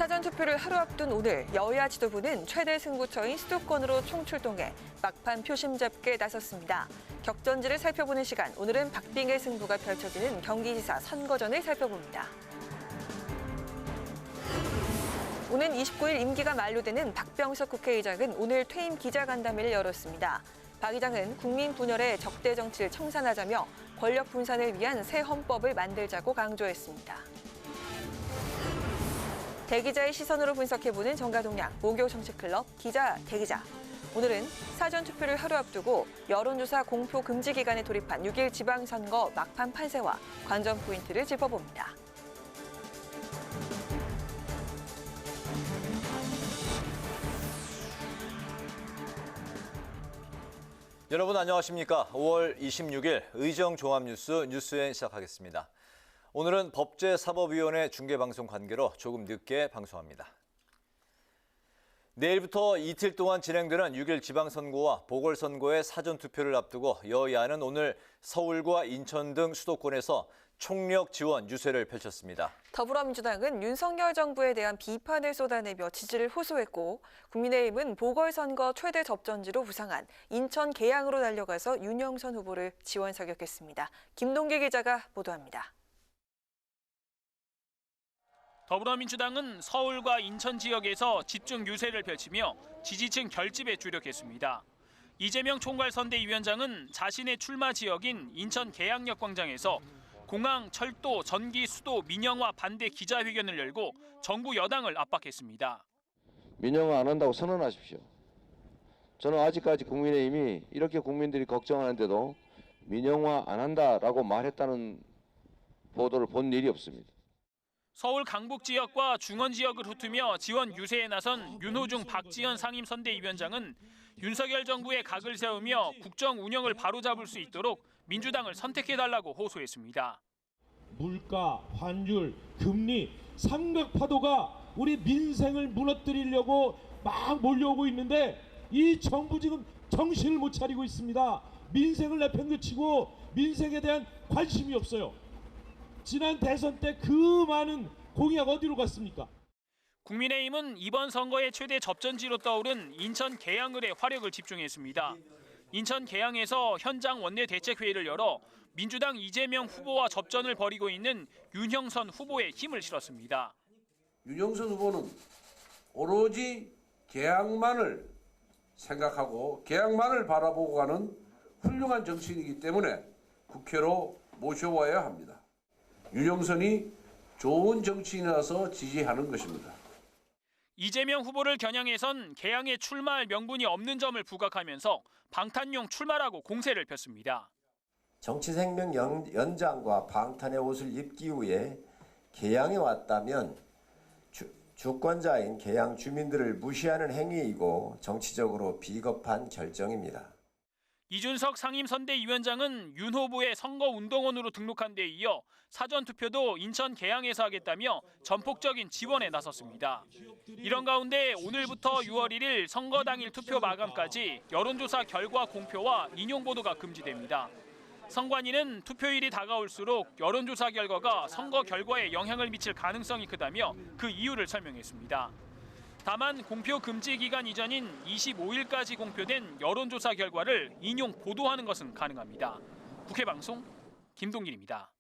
사전투표를 하루 앞둔 오늘 여야 지도부는 최대 승부처인 수도권으로 총출동해 막판 표심 잡기에 나섰습니다. 격전지를 살펴보는 시간, 오늘은 박빙의 승부가 펼쳐지는 경기지사 선거전을 살펴봅니다. 오는 29일 임기가 만료되는 박병석 국회의장은 오늘 퇴임 기자간담회를 열었습니다. 박 의장은 국민 분열의 적대 정치를 청산하자며 권력 분산을 위한 새 헌법을 만들자고 강조했습니다. 대기자의 시선으로 분석해보는 정가동량, 목요정치클럽 기자 대기자. 오늘은 사전투표를 하루 앞두고 여론조사 공표 금지 기간에 돌입한 6일 지방선거 막판 판세와 관전 포인트를 짚어봅니다. 여러분 안녕하십니까? 5월 26일 의정종합뉴스 뉴스엔 시작하겠습니다. 오늘은 법제사법위원회 중계방송 관계로 조금 늦게 방송합니다. 내일부터 이틀 동안 진행되는 6일 지방선거와 보궐선거의 사전투표를 앞두고 여야는 오늘 서울과 인천 등 수도권에서 총력 지원 유세를 펼쳤습니다. 더불어민주당은 윤석열 정부에 대한 비판을 쏟아내며 지지를 호소했고, 국민의힘은 보궐선거 최대 접전지로 부상한 인천 계양으로 달려가서 윤영선 후보를 지원 사격했습니다. 김동기 기자가 보도합니다. 더불어민주당은 서울과 인천 지역에서 집중 유세를 펼치며 지지층 결집에 주력했습니다. 이재명 총괄선대위원장은 자신의 출마 지역인 인천 계양역 광장에서 공항, 철도, 전기, 수도, 민영화 반대 기자회견을 열고 정부 여당을 압박했습니다. 민영화 안 한다고 선언하십시오. 저는 아직까지 국민의힘이 이렇게 국민들이 걱정하는데도 민영화 안 한다라고 말했다는 보도를 본 일이 없습니다. 서울 강북 지역과 중원 지역을 훑으며 지원 유세에 나선 윤호중 박지원 상임선대위원장은 윤석열 정부의 각을 세우며 국정 운영을 바로잡을 수 있도록 민주당을 선택해달라고 호소했습니다. 물가, 환율, 금리, 삼각파도가 우리 민생을 무너뜨리려고 막 몰려오고 있는데 이 정부 지금 정신을 못 차리고 있습니다. 민생을 내팽개치고 민생에 대한 관심이 없어요. 지난 대선 때 그 많은 공약 어디로 갔습니까? 국민의힘은 이번 선거의 최대 접전지로 떠오른 인천 계양을에 화력을 집중했습니다. 인천 계양에서 현장 원내대책회의를 열어 민주당 이재명 후보와 접전을 벌이고 있는 윤형선 후보에 힘을 실었습니다. 윤형선 후보는 오로지 계양만을 생각하고 계양만을 바라보고 가는 훌륭한 정치인이기 때문에 국회로 모셔와야 합니다. 윤형선이 좋은 정치인이라서 지지하는 것입니다. 이재명 후보를 겨냥해선 계양에 출마할 명분이 없는 점을 부각하면서 방탄용 출마라고 공세를 폈습니다. 정치 생명 연장과 방탄의 옷을 입기 위해 계양에 왔다면 주권자인 계양 주민들을 무시하는 행위이고 정치적으로 비겁한 결정입니다. 이준석 상임선대위원장은 윤 후보의 선거운동원으로 등록한 데 이어 사전투표도 인천 계양에서 하겠다며 전폭적인 지원에 나섰습니다. 이런 가운데 오늘부터 6월 1일 선거 당일 투표 마감까지 여론조사 결과 공표와 인용 보도가 금지됩니다. 선관위는 투표일이 다가올수록 여론조사 결과가 선거 결과에 영향을 미칠 가능성이 크다며 그 이유를 설명했습니다. 다만 공표 금지 기간 이전인 25일까지 공표된 여론조사 결과를 인용 보도하는 것은 가능합니다. 국회방송 김동길입니다.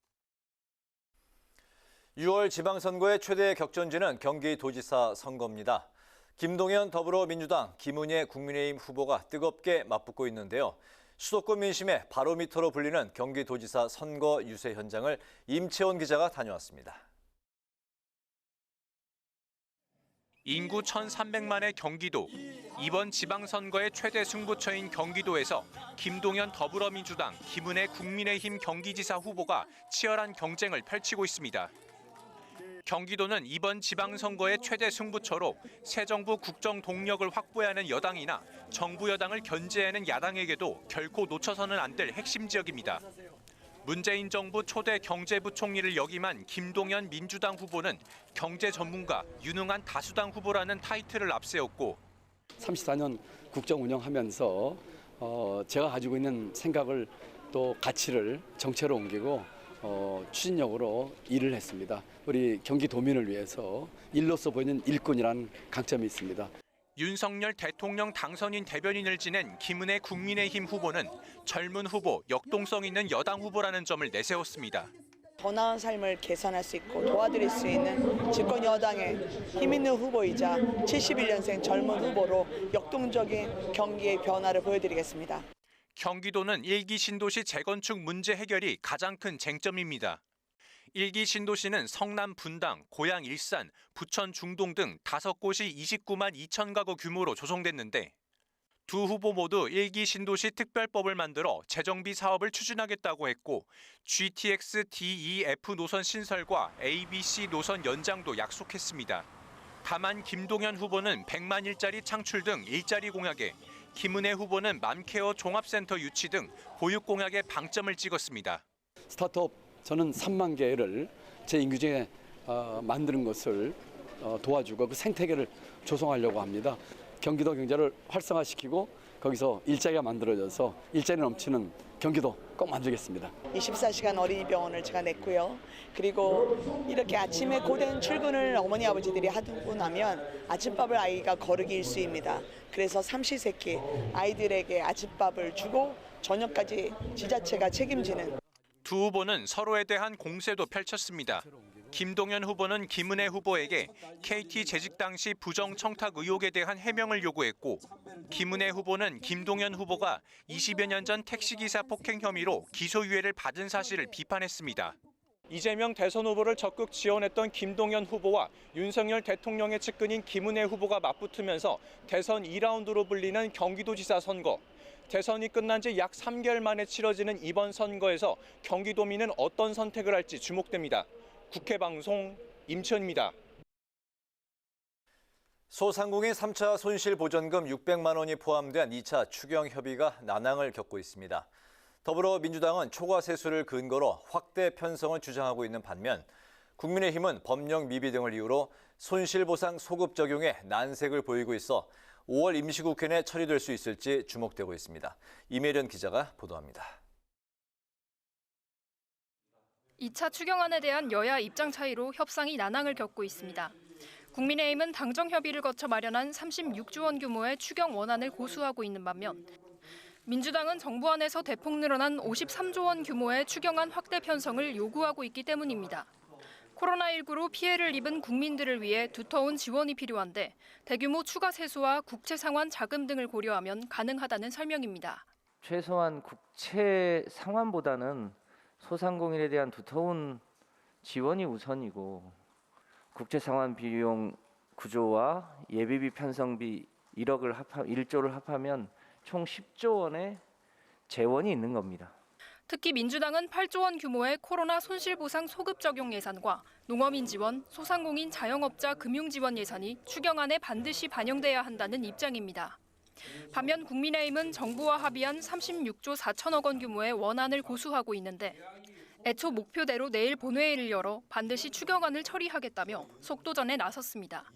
6월 지방선거의 최대 격전지는 경기도지사 선거입니다. 김동연 더불어민주당, 김은혜 국민의힘 후보가 뜨겁게 맞붙고 있는데요. 수도권 민심의 바로미터로 불리는 경기도지사 선거 유세 현장을 임채원 기자가 다녀왔습니다. 인구 1,300만의 경기도, 이번 지방선거의 최대 승부처인 경기도에서 김동연 더불어민주당, 김은혜 국민의힘 경기지사 후보가 치열한 경쟁을 펼치고 있습니다. 경기도는 이번 지방선거의 최대 승부처로 새 정부 국정 동력을 확보해야 하는 여당이나 정부 여당을 견제하는 야당에게도 결코 놓쳐서는 안 될 핵심 지역입니다. 문재인 정부 초대 경제부총리를 역임한 김동연 민주당 후보는 경제 전문가, 유능한 다수당 후보라는 타이틀을 앞세웠고 34년 국정 운영하면서 제가 가지고 있는 생각을 또 가치를 정체로 옮기고 추진력으로 일을 했습니다. 우리 경기도민을 위해서 일로서 보이는 일꾼이라는 강점이 있습니다. 윤석열 대통령 당선인 대변인을 지낸 김은혜 국민의힘 후보는 젊은 후보, 역동성 있는 여당 후보라는 점을 내세웠습니다. 더 나은 삶을 개선할 수 있고 도와드릴 수 있는 집권 여당의 힘 있는 후보이자 71년생 젊은 후보로 역동적인 경기의 변화를 보여드리겠습니다. 경기도는 1기 신도시 재건축 문제 해결이 가장 큰 쟁점입니다. 1기 신도시는 성남 분당, 고양 일산, 부천 중동 등 5곳이 29만 2천 가구 규모로 조성됐는데 두 후보 모두 1기 신도시 특별법을 만들어 재정비 사업을 추진하겠다고 했고 GTX DEF 노선 신설과 ABC 노선 연장도 약속했습니다. 다만 김동연 후보는 100만 일자리 창출 등 일자리 공약에 김은혜 후보는 맘케어 종합센터 유치 등 보육 공약에 방점을 찍었습니다. 스타트업 저는 3만 개를 제 임기 중에 만드는 것을 도와주고 그 생태계를 조성하려고 합니다. 경기도 경제를 활성화시키고 거기서 일자리가 만들어져서 일자리 넘치는 경기도 꼭 만들겠습니다. 24시간 어린이병원을 제가 냈고요. 그리고 이렇게 아침에 고된 출근을 어머니 아버지들이 하고 나면 아침밥을 아이가 거르기 일쑤입니다. 그래서 삼시세끼 아이들에게 아침밥을 주고 저녁까지 지자체가 책임지는. 두 후보는 서로에 대한 공세도 펼쳤습니다. 김동연 후보는 김은혜 후보에게 KT 재직 당시 부정 청탁 의혹에 대한 해명을 요구했고 김은혜 후보는 김동연 후보가 20여 년 전 택시기사 폭행 혐의로 기소유예를 받은 사실을 비판했습니다. 이재명 대선 후보를 적극 지원했던 김동연 후보와 윤석열 대통령의 측근인 김은혜 후보가 맞붙으면서 대선 2라운드로 불리는 경기도지사 선거. 대선이 끝난 지 약 3개월 만에 치러지는 이번 선거에서 경기도민은 어떤 선택을 할지 주목됩니다. 국회방송 임천입니다. 소상공인 3차 손실보전금 600만 원이 포함된 2차 추경 협의가 난항을 겪고 있습니다. 더불어민주당은 초과 세수를 근거로 확대 편성을 주장하고 있는 반면 국민의힘은 법령 미비 등을 이유로 손실보상 소급 적용에 난색을 보이고 있어 5월 임시국회 내 처리될 수 있을지 주목되고 있습니다. 이메련 기자가 보도합니다. 2차 추경안에 대한 여야 입장 차이로 협상이 난항을 겪고 있습니다. 국민의힘은 당정 협의를 거쳐 마련한 36조 원 규모의 추경 원안을 고수하고 있는 반면 민주당은 정부 안에서 대폭 늘어난 53조 원 규모의 추경안 확대 편성을 요구하고 있기 때문입니다. 코로나19로 피해를 입은 국민들을 위해 두터운 지원이 필요한데 대규모 추가 세수와 국채 상환 자금 등을 고려하면 가능하다는 설명입니다. 최소한 국채 상환보다는 소상공인에 대한 두터운 지원이 우선이고 국채 상환 비용 구조와 예비비 편성비 1조를 합하면 총 10조 원의 재원이 있는 겁니다. 특히 민주당은 8조 원 규모의 코로나 손실보상 소급 적용 예산과 농어민 지원, 소상공인 자영업자 금융 지원 예산이 추경안에 반드시 반영돼야 한다는 입장입니다. 반면 국민의힘은 정부와 합의한 36조 4천억 원 규모의 원안을 고수하고 있는데 애초 목표대로 내일 본회의를 열어 반드시 추경안을 처리하겠다며 속도전에 나섰습니다.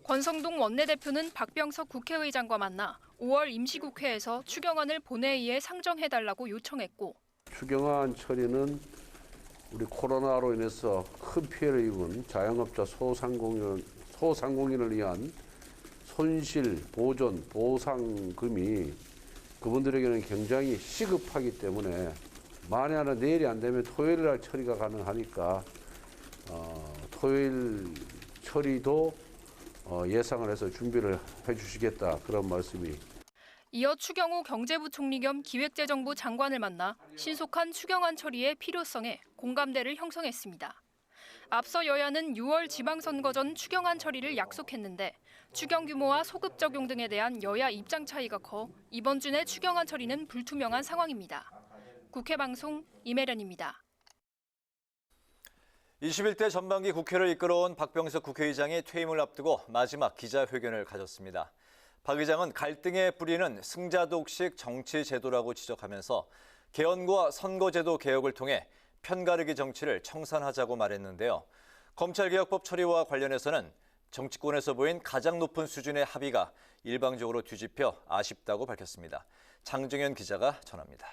권성동 원내대표는 박병석 국회의장과 만나 5월 임시국회에서 추경안을 본회의에 상정해달라고 요청했고 추경안 처리는 우리 코로나로 인해서 큰 피해를 입은 자영업자 소상공인을 위한 손실, 보전, 보상금이 그분들에게는 굉장히 시급하기 때문에 만에 하나 내일이 안 되면 토요일 날 처리가 가능하니까 토요일 처리도 예상을 해서 준비를 해주시겠다 그런 말씀이. 이어 추경호 경제부총리 겸 기획재정부 장관을 만나 신속한 추경안 처리의 필요성에 공감대를 형성했습니다. 앞서 여야는 6월 지방선거 전 추경안 처리를 약속했는데 추경 규모와 소급 적용 등에 대한 여야 입장 차이가 커 이번 주 내 추경안 처리는 불투명한 상황입니다. 국회 방송 이메련입니다. 21대 전반기 국회를 이끌어온 박병석 국회의장이 퇴임을 앞두고 마지막 기자회견을 가졌습니다. 박 의장은 갈등의 뿌리는 승자독식 정치제도라고 지적하면서 개헌과 선거제도 개혁을 통해 편가르기 정치를 청산하자고 말했는데요. 검찰개혁법 처리와 관련해서는 정치권에서 보인 가장 높은 수준의 합의가 일방적으로 뒤집혀 아쉽다고 밝혔습니다. 장정현 기자가 전합니다.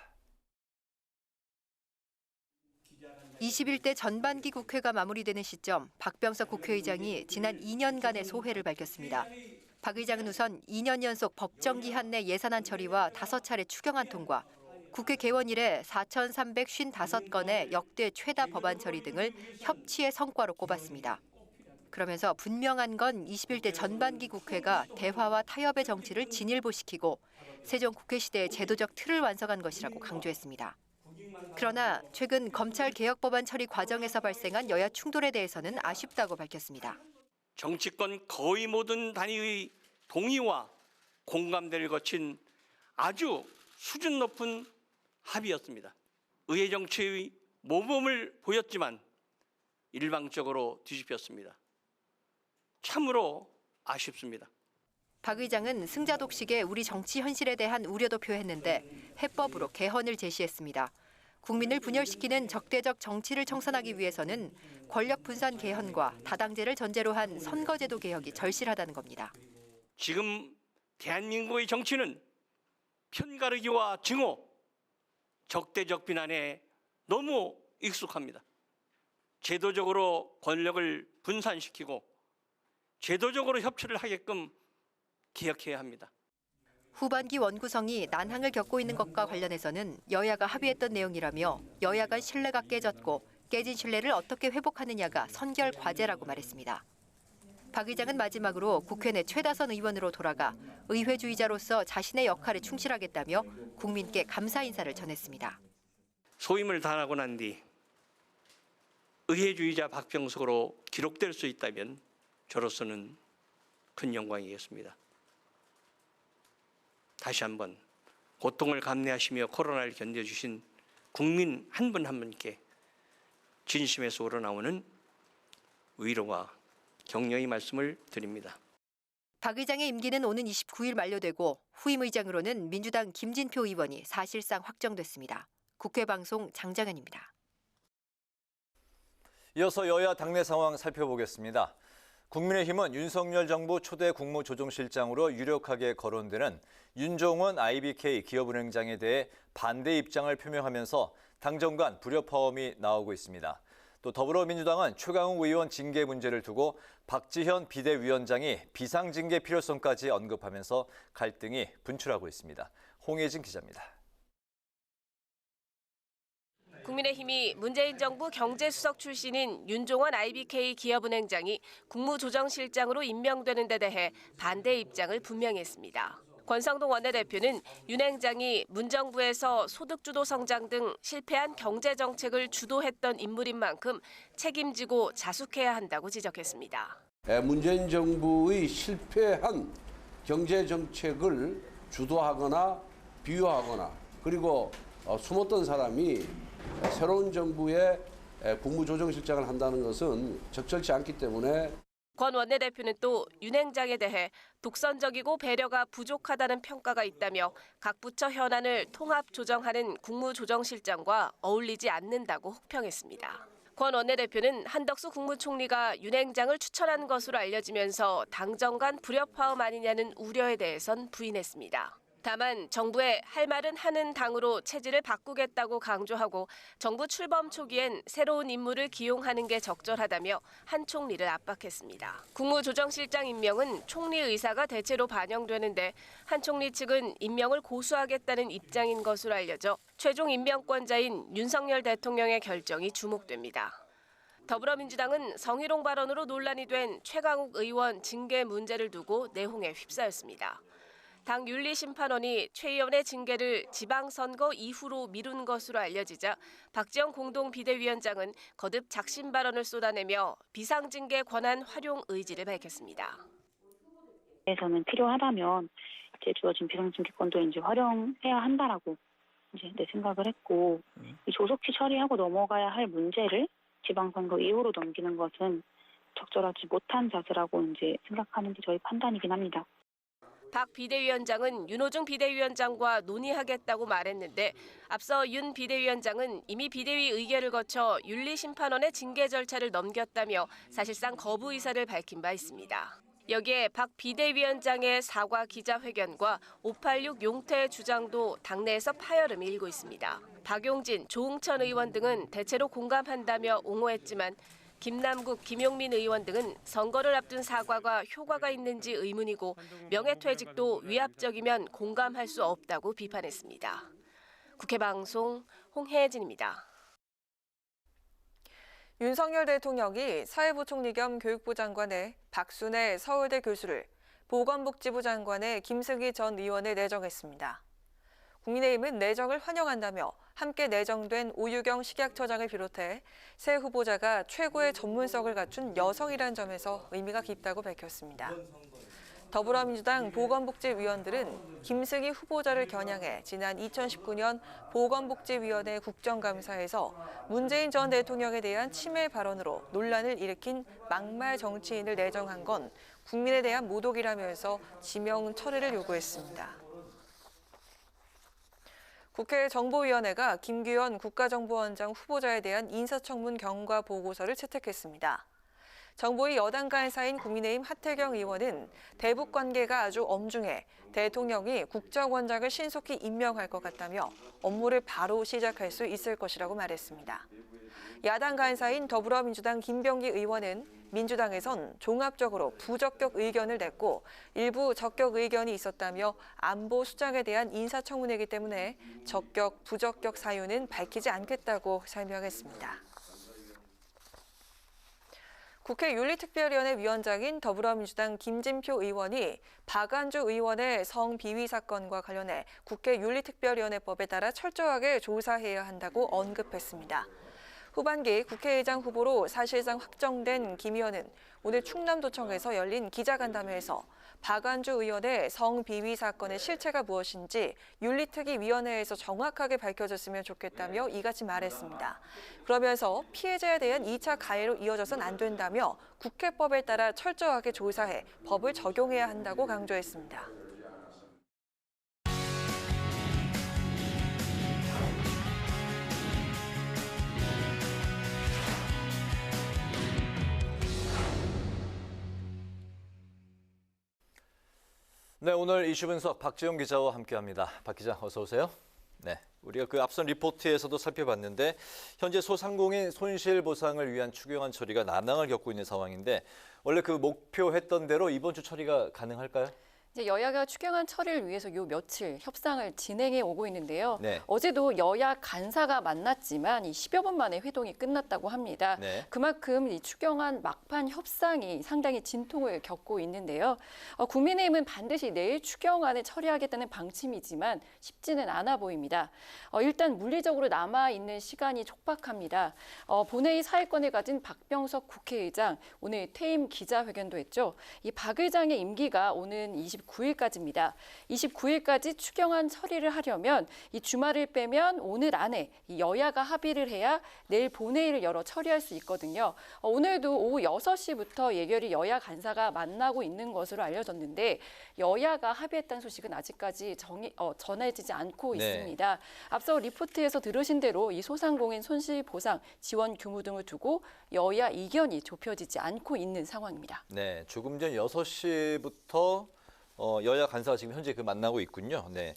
21대 전반기 국회가 마무리되는 시점 박병석 국회의장이 지난 2년간의 소회를 밝혔습니다. 박 의장은 우선 2년 연속 법정 기한 내 예산안 처리와 5차례 추경안 통과, 국회 개원 이래 4,355건의 역대 최다 법안 처리 등을 협치의 성과로 꼽았습니다. 그러면서 분명한 건 21대 전반기 국회가 대화와 타협의 정치를 진일보시키고 세종 국회 시대의 제도적 틀을 완성한 것이라고 강조했습니다. 그러나 최근 검찰 개혁 법안 처리 과정에서 발생한 여야 충돌에 대해서는 아쉽다고 밝혔습니다. 정치권 거의 모든 단위의 동의와 공감대를 거친 아주 수준 높은 합의였습니다. 의회 정치의 모범을 보였지만 일방적으로 뒤집혔습니다. 참으로 아쉽습니다. 박 의장은 승자 독식의 우리 정치 현실에 대한 우려도 표했는데 해법으로 개헌을 제시했습니다. 국민을 분열시키는 적대적 정치를 청산하기 위해서는 권력 분산 개헌과 다당제를 전제로 한 선거제도 개혁이 절실하다는 겁니다. 지금 대한민국의 정치는 편가르기와 증오, 적대적 비난에 너무 익숙합니다. 제도적으로 권력을 분산시키고 제도적으로 협치를 하게끔 개혁해야 합니다. 후반기 원구성이 난항을 겪고 있는 것과 관련해서는 여야가 합의했던 내용이라며 여야 간 신뢰가 깨졌고 깨진 신뢰를 어떻게 회복하느냐가 선결 과제라고 말했습니다. 박 의장은 마지막으로 국회 내 최다선 의원으로 돌아가 의회주의자로서 자신의 역할에 충실하겠다며 국민께 감사 인사를 전했습니다. 소임을 다하고 난 뒤 의회주의자 박병석으로 기록될 수 있다면 저로서는 큰 영광이겠습니다. 다시 한번 고통을 감내하시며 코로나를 견뎌주신 국민 한 분 한 분께 진심에서 우러나오는 위로와 격려의 말씀을 드립니다. 박 의장의 임기는 오는 29일 만료되고 후임 의장으로는 민주당 김진표 의원이 사실상 확정됐습니다. 국회 방송 장정현입니다. 이어서 여야 당내 상황 살펴보겠습니다. 국민의힘은 윤석열 정부 초대 국무조정실장으로 유력하게 거론되는 윤종원 IBK 기업은행장에 대해 반대 입장을 표명하면서 당정 간 불협화음이 나오고 있습니다. 또 더불어민주당은 최강욱 의원 징계 문제를 두고 박지현 비대위원장이 비상징계 필요성까지 언급하면서 갈등이 분출하고 있습니다. 홍혜진 기자입니다. 국민의힘이 문재인 정부 경제수석 출신인 윤종원 IBK 기업은행장이 국무조정실장으로 임명되는 데 대해 반대 입장을 분명히 했습니다. 권성동 원내대표는 윤 행장이 문정부에서 소득주도 성장 등 실패한 경제정책을 주도했던 인물인 만큼 책임지고 자숙해야 한다고 지적했습니다. 문재인 정부의 실패한 경제정책을 주도하거나 비유하거나 그리고 숨었던 사람이 새로운 정부의 국무조정실장을 한다는 것은 적절치 않기 때문에 권 원내대표는 또 윤 행장에 대해 독선적이고 배려가 부족하다는 평가가 있다며 각 부처 현안을 통합 조정하는 국무조정실장과 어울리지 않는다고 혹평했습니다. 권 원내대표는 한덕수 국무총리가 윤 행장을 추천한 것으로 알려지면서 당정 간 불협화음 아니냐는 우려에 대해선 부인했습니다. 다만 정부의 할 말은 하는 당으로 체질을 바꾸겠다고 강조하고 정부 출범 초기엔 새로운 인물을 기용하는 게 적절하다며 한 총리를 압박했습니다. 국무조정실장 임명은 총리 의사가 대체로 반영되는데 한 총리 측은 임명을 고수하겠다는 입장인 것으로 알려져 최종 임명권자인 윤석열 대통령의 결정이 주목됩니다. 더불어민주당은 성희롱 발언으로 논란이 된 최강욱 의원 징계 문제를 두고 내홍에 휩싸였습니다. 당 윤리심판원이 최 의원의 징계를 지방선거 이후로 미룬 것으로 알려지자 박지원 공동비대위원장은 거듭 작심 발언을 쏟아내며 비상징계 권한 활용 의지를 밝혔습니다. 에서는 필요하다면 이제 주어진 비상징계권도 이제 활용해야 한다라고 이제 생각을 했고 이 조속히 처리하고 넘어가야 할 문제를 지방선거 이후로 넘기는 것은 적절하지 못한 자세라고 이제 생각하는 게 저희 판단이긴 합니다. 박 비대위원장은 윤호중 비대위원장과 논의하겠다고 말했는데 앞서 윤 비대위원장은 이미 비대위 의결을 거쳐 윤리심판원의 징계 절차를 넘겼다며 사실상 거부 의사를 밝힌 바 있습니다. 여기에 박 비대위원장의 사과 기자회견과 586 용태 주장도 당내에서 파열음이 일고 있습니다. 박용진, 조응천 의원 등은 대체로 공감한다며 옹호했지만 김남국, 김용민 의원 등은 선거를 앞둔 사과가 효과가 있는지 의문이고 명예퇴직도 위압적이면 공감할 수 없다고 비판했습니다. 국회 방송 홍혜진입니다. 윤석열 대통령이 사회부총리 겸 교육부 장관의 박순애 서울대 교수를 보건복지부 장관의 김승희 전 의원에 내정했습니다. 국민의힘은 내정을 환영한다며 함께 내정된 오유경 식약처장을 비롯해 새 후보자가 최고의 전문성을 갖춘 여성이라는 점에서 의미가 깊다고 밝혔습니다. 더불어민주당 보건복지위원들은 김승희 후보자를 겨냥해 지난 2019년 보건복지위원회 국정감사에서 문재인 전 대통령에 대한 침해 발언으로 논란을 일으킨 막말 정치인을 내정한 건 국민에 대한 모독이라면서 지명 철회를 요구했습니다. 국회 정보위원회가 김규현 국가정보원장 후보자에 대한 인사청문 경과 보고서를 채택했습니다. 정보위 여당 간사인 국민의힘 하태경 의원은 대북 관계가 아주 엄중해 대통령이 국정원장을 신속히 임명할 것 같다며 업무를 바로 시작할 수 있을 것이라고 말했습니다. 야당 간사인 더불어민주당 김병기 의원은 민주당에선 종합적으로 부적격 의견을 냈고 일부 적격 의견이 있었다며 안보 수장에 대한 인사청문회이기 때문에 적격, 부적격 사유는 밝히지 않겠다고 설명했습니다. 국회 윤리특별위원회 위원장인 더불어민주당 김진표 의원이 박안주 의원의 성비위 사건과 관련해 국회 윤리특별위원회법에 따라 철저하게 조사해야 한다고 언급했습니다. 후반기 국회의장 후보로 사실상 확정된 김 의원은 오늘 충남도청에서 열린 기자간담회에서 박안주 의원의 성비위 사건의 실체가 무엇인지 윤리특위위원회에서 정확하게 밝혀졌으면 좋겠다며 이같이 말했습니다. 그러면서 피해자에 대한 2차 가해로 이어져선 안 된다며 국회법에 따라 철저하게 조사해 법을 적용해야 한다고 강조했습니다. 네, 오늘 이슈 분석 박지영 기자와 함께합니다. 박 기자, 어서 오세요. 네, 우리가 앞선 리포트에서도 살펴봤는데 현재 소상공인 손실보상을 위한 추경안 처리가 난항을 겪고 있는 상황인데 원래 그 목표했던 대로 이번 주 처리가 가능할까요? 이제 여야가 추경안 처리를 위해서 요 며칠 협상을 진행해 오고 있는데요. 네. 어제도 여야 간사가 만났지만 이 10여 분 만에 회동이 끝났다고 합니다. 네. 그만큼 이 추경안 막판 협상이 상당히 진통을 겪고 있는데요. 국민의힘은 반드시 내일 추경안을 처리하겠다는 방침이지만 쉽지는 않아 보입니다. 일단 물리적으로 남아있는 시간이 촉박합니다. 본회의 사회권을 가진 박병석 국회의장 오늘 퇴임 기자회견도 했죠. 이 박 의장의 임기가 오는 29일까지입니다. 29일까지 추경안 처리를 하려면 이 주말을 빼면 오늘 안에 이 여야가 합의를 해야 내일 본회의를 열어 처리할 수 있거든요. 오늘도 오후 6시부터 예결위 여야 간사가 만나고 있는 것으로 알려졌는데 여야가 합의했다는 소식은 아직까지 전해지지 않고 네. 있습니다. 앞서 리포트에서 들으신 대로 이 소상공인 손실보상 지원 규모 등을 두고 여야 이견이 좁혀지지 않고 있는 상황입니다. 네, 조금 전 6시부터 여야 간사가 지금 현재 만나고 있군요. 네,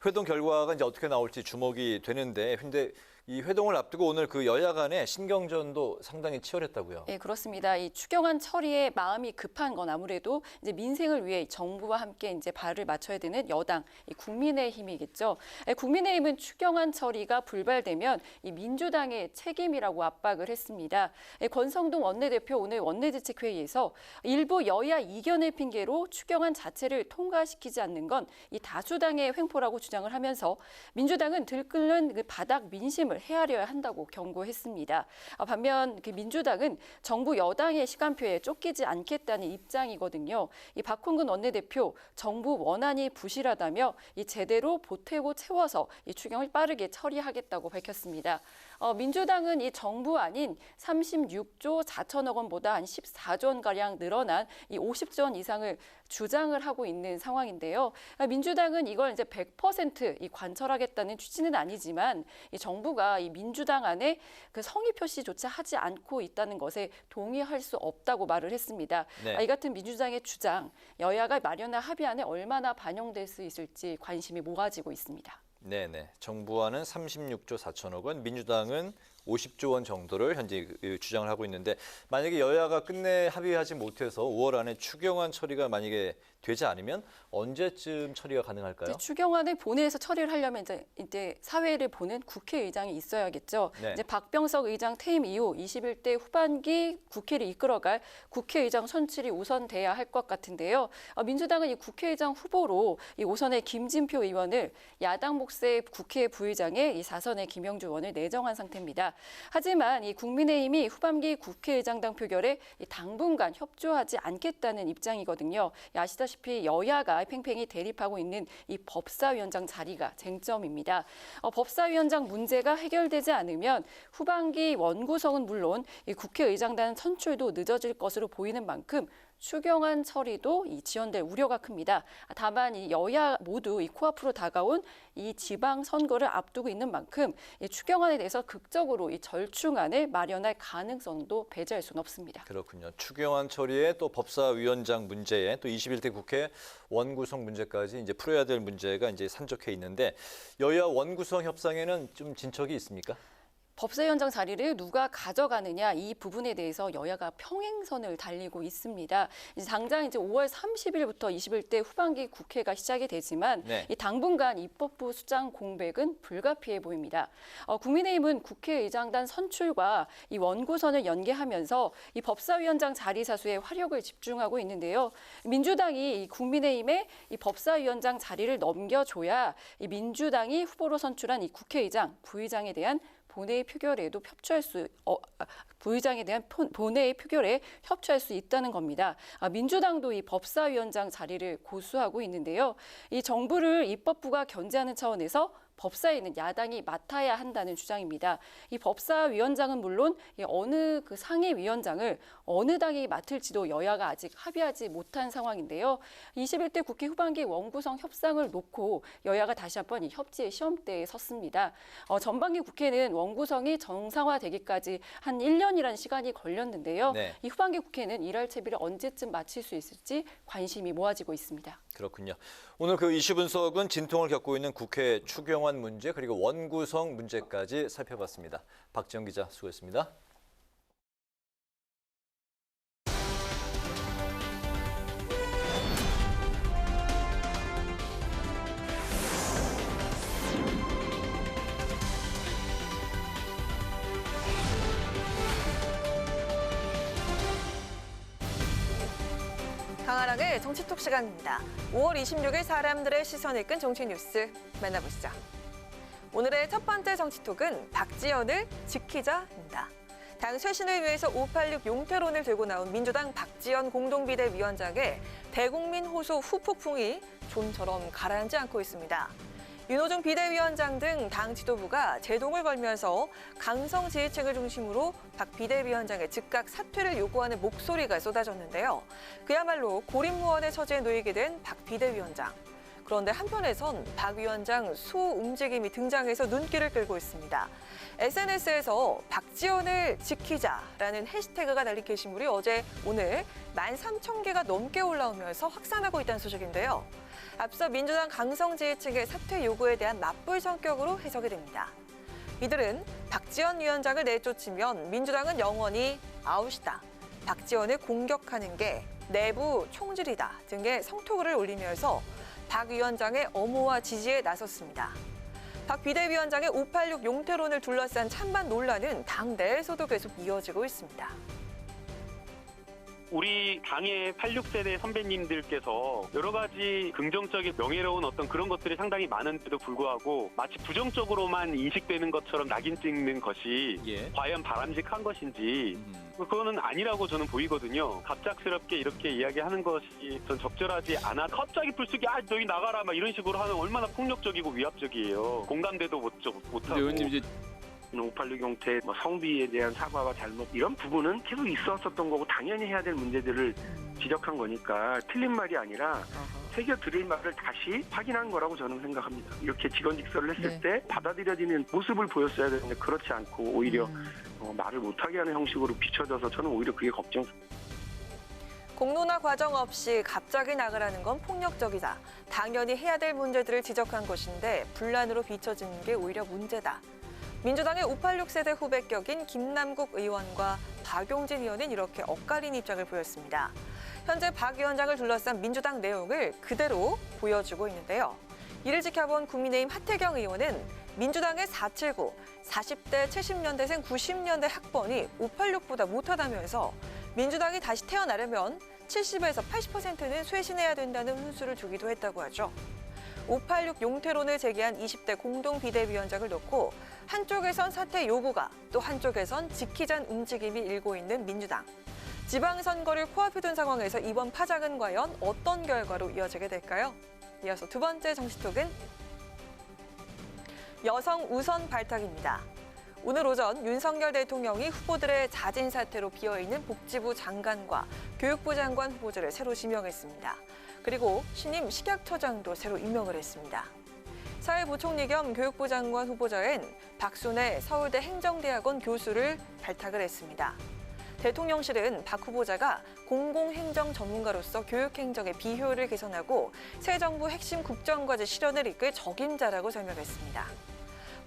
회동 결과가 이제 어떻게 나올지 주목이 되는데, 근데 이 회동을 앞두고 오늘 그 여야 간의 신경전도 상당히 치열했다고요. 네, 그렇습니다. 이 추경안 처리에 마음이 급한 건 아무래도 이제 민생을 위해 정부와 함께 이제 발을 맞춰야 되는 여당, 이 국민의힘이겠죠. 국민의힘은 추경안 처리가 불발되면 이 민주당의 책임이라고 압박을 했습니다. 권성동 원내대표 오늘 원내대책회의에서 일부 여야 이견을 핑계로 추경안 자체를 통과시키지 않는 건 이 다수당의 횡포라고 주장을 하면서 민주당은 들끓는 그 바닥 민심을 헤아려야 한다고 경고했습니다. 반면 그 민주당은 정부 여당의 시간표에 쫓기지 않겠다는 입장이거든요. 이 박홍근 원내대표 정부 원안이 부실하다며 이 제대로 보태고 채워서 이 추경을 빠르게 처리하겠다고 밝혔습니다. 민주당은 이 정부 안인 36조 4천억 원보다 한 14조 원가량 늘어난 이 50조 원 이상을 주장을 하고 있는 상황인데요. 민주당은 이걸 이제 100% 관철하겠다는 취지는 아니지만 이 정부가 이 민주당 안에 그 성의 표시조차 하지 않고 있다는 것에 동의할 수 없다고 말을 했습니다. 네. 이 같은 민주당의 주장, 여야가 마련한 합의안에 얼마나 반영될 수 있을지 관심이 모아지고 있습니다. 네네. 정부안은 36조 4천억 원, 민주당은 50조 원 정도를 현재 주장을 하고 있는데 만약에 여야가 끝내 합의하지 못해서 5월 안에 추경안 처리가 만약에 되지 않으면 언제쯤 처리가 가능할까요? 추경안을 본회의에서 처리를 하려면 이제 사회를 보는 국회의장이 있어야겠죠. 네. 이제 박병석 의장 퇴임 이후 21대 후반기 국회를 이끌어갈 국회의장 선출이 우선돼야 할 것 같은데요. 민주당은 이 국회의장 후보로 이 5선의 김진표 의원을 야당 몫의 국회 부의장에 이 4선의 김영주 의원을 내정한 상태입니다. 하지만 이 국민의힘이 후반기 국회의장당 표결에 당분간 협조하지 않겠다는 입장이거든요. 아시다시피 여야가 팽팽히 대립하고 있는 이 법사위원장 자리가 쟁점입니다. 법사위원장 문제가 해결되지 않으면 후반기 원구성은 물론 이 국회의장단 선출도 늦어질 것으로 보이는 만큼 추경안 처리도 지연될 우려가 큽니다. 다만 이 여야 모두 이 코앞으로 다가온 이 지방 선거를 앞두고 있는 만큼 이 추경안에 대해서 극적으로 이 절충안을 마련할 가능성도 배제할 수는 없습니다. 그렇군요. 추경안 처리에 또 법사위원장 문제에 또 21대 국회 원구성 문제까지 이제 풀어야 될 문제가 이제 산적해 있는데 여야 원구성 협상에는 좀 진척이 있습니까? 법사위원장 자리를 누가 가져가느냐 이 부분에 대해서 여야가 평행선을 달리고 있습니다. 당장 이제 5월 30일부터 21대 후반기 국회가 시작이 되지만 네. 이 당분간 입법부 수장 공백은 불가피해 보입니다. 국민의힘은 국회의장단 선출과 이 원구선을 연계하면서 이 법사위원장 자리 사수에 화력을 집중하고 있는데요. 민주당이 이 국민의힘에 이 법사위원장 자리를 넘겨줘야 이 민주당이 후보로 선출한 이 국회의장, 부의장에 대한 본회의 표결에도 부의장에 대한 본회의 표결에 협조할 수 있다는 겁니다. 민주당도 이 법사위원장 자리를 고수하고 있는데요. 이 정부를 입법부가 견제하는 차원에서 법사위는 야당이 맡아야 한다는 주장입니다. 이 법사위원장은 물론 어느 그 상임위원장을 어느 당이 맡을지도 여야가 아직 합의하지 못한 상황인데요. 21대 국회 후반기 원구성 협상을 놓고 여야가 다시 한번 이 협치의 시험대에 섰습니다. 전반기 국회는 원구성이 정상화되기까지 한 1년이라는 시간이 걸렸는데요. 네. 이 후반기 국회는 일할 채비를 언제쯤 마칠 수 있을지 관심이 모아지고 있습니다. 그렇군요. 오늘 그 이슈 분석은 진통을 겪고 있는 국회 추경안 문제 그리고 원구성 문제까지 살펴봤습니다. 박지영 기자 수고했습니다. 강아랑의 정치톡 시간입니다. 5월 26일 사람들의 시선을 끈 정치 뉴스 만나보시죠. 오늘의 첫 번째 정치톡은 박지원을 지키자입니다. 당 쇄신을 위해서 586 용태론을 들고 나온 민주당 박지원 공동비대위원장의 대국민 호소 후폭풍이 좀처럼 가라앉지 않고 있습니다. 윤호중 비대위원장 등 당 지도부가 제동을 걸면서 강성 지지층을 중심으로 박 비대위원장의 즉각 사퇴를 요구하는 목소리가 쏟아졌는데요. 그야말로 고립무원의 처지에 놓이게 된 박 비대위원장. 그런데 한편에선 박 위원장 수 움직임이 등장해서 눈길을 끌고 있습니다. SNS에서 박지원을 지키자라는 해시태그가 달린 게시물이 오늘 13,000개가 넘게 올라오면서 확산하고 있다는 소식인데요. 앞서 민주당 강성 지지층의 사퇴 요구에 대한 맞불 성격으로 해석이 됩니다. 이들은 박지원 위원장을 내쫓으면 민주당은 영원히 아웃이다. 박지원을 공격하는 게 내부 총질이다 등의 성토글을 올리면서 박 위원장의 엄호와 지지에 나섰습니다. 박 비대위원장의 586 용태론을 둘러싼 찬반 논란은 당 내에서도 계속 이어지고 있습니다. 우리 당의 86세대 선배님들께서 여러 가지 긍정적인 명예로운 어떤 그런 것들이 상당히 많은데도 불구하고 마치 부정적으로만 인식되는 것처럼 낙인 찍는 것이 과연 바람직한 것인지 그거는 아니라고 저는 보이거든요. 갑작스럽게 이렇게 이야기하는 것이 전 적절하지 않아. 갑자기 불쑥이 너희 나가라 막 이런 식으로 하면 얼마나 폭력적이고 위압적이에요. 공감대도 못하고. 의원님 이제 586 용태 성비에 대한 사과와 잘못 이런 부분은 계속 있었던 거고 당연히 해야 될 문제들을 지적한 거니까 틀린 말이 아니라 새겨 들을 말을 다시 확인한 거라고 저는 생각합니다. 이렇게 직원직설을 했을 때 받아들여지는 모습을 보였어야 되는데 그렇지 않고 오히려 말을 못하게 하는 형식으로 비춰져서 저는 오히려 그게 걱정스럽습니다. 공론화 과정 없이 갑자기 나가라는 건 폭력적이다. 당연히 해야 될 문제들을 지적한 것인데 분란으로 비춰지는 게 오히려 문제다. 민주당의 586세대 후배 격인 김남국 의원과 박용진 의원은 이렇게 엇갈린 입장을 보였습니다. 현재 박 위원장을 둘러싼 민주당 내용을 그대로 보여주고 있는데요. 이를 지켜본 국민의힘 하태경 의원은 민주당의 479, 40대, 70년대생, 90년대 학번이 586보다 못하다면서 민주당이 다시 태어나려면 70에서 80%는 쇄신해야 된다는 훈수를 두기도 했다고 하죠. 586 용태론을 제기한 20대 공동비대위원장을 놓고 한쪽에선 사퇴 요구가 또 한쪽에선 지키자는 움직임이 일고 있는 민주당. 지방선거를 코앞에 둔 상황에서 이번 파장은 과연 어떤 결과로 이어지게 될까요? 이어서 두 번째 정치톡은 여성 우선 발탁입니다. 오늘 오전 윤석열 대통령이 후보들의 자진 사퇴로 비어있는 복지부 장관과 교육부 장관 후보자를 새로 지명했습니다. 그리고 신임 식약처장도 새로 임명을 했습니다. 사회부총리 겸 교육부 장관 후보자엔 박순애 서울대 행정대학원 교수를 발탁을 했습니다. 대통령실은 박 후보자가 공공행정 전문가로서 교육행정의 비효율을 개선하고 새 정부 핵심 국정과제 실현을 이끌 적임자라고 설명했습니다.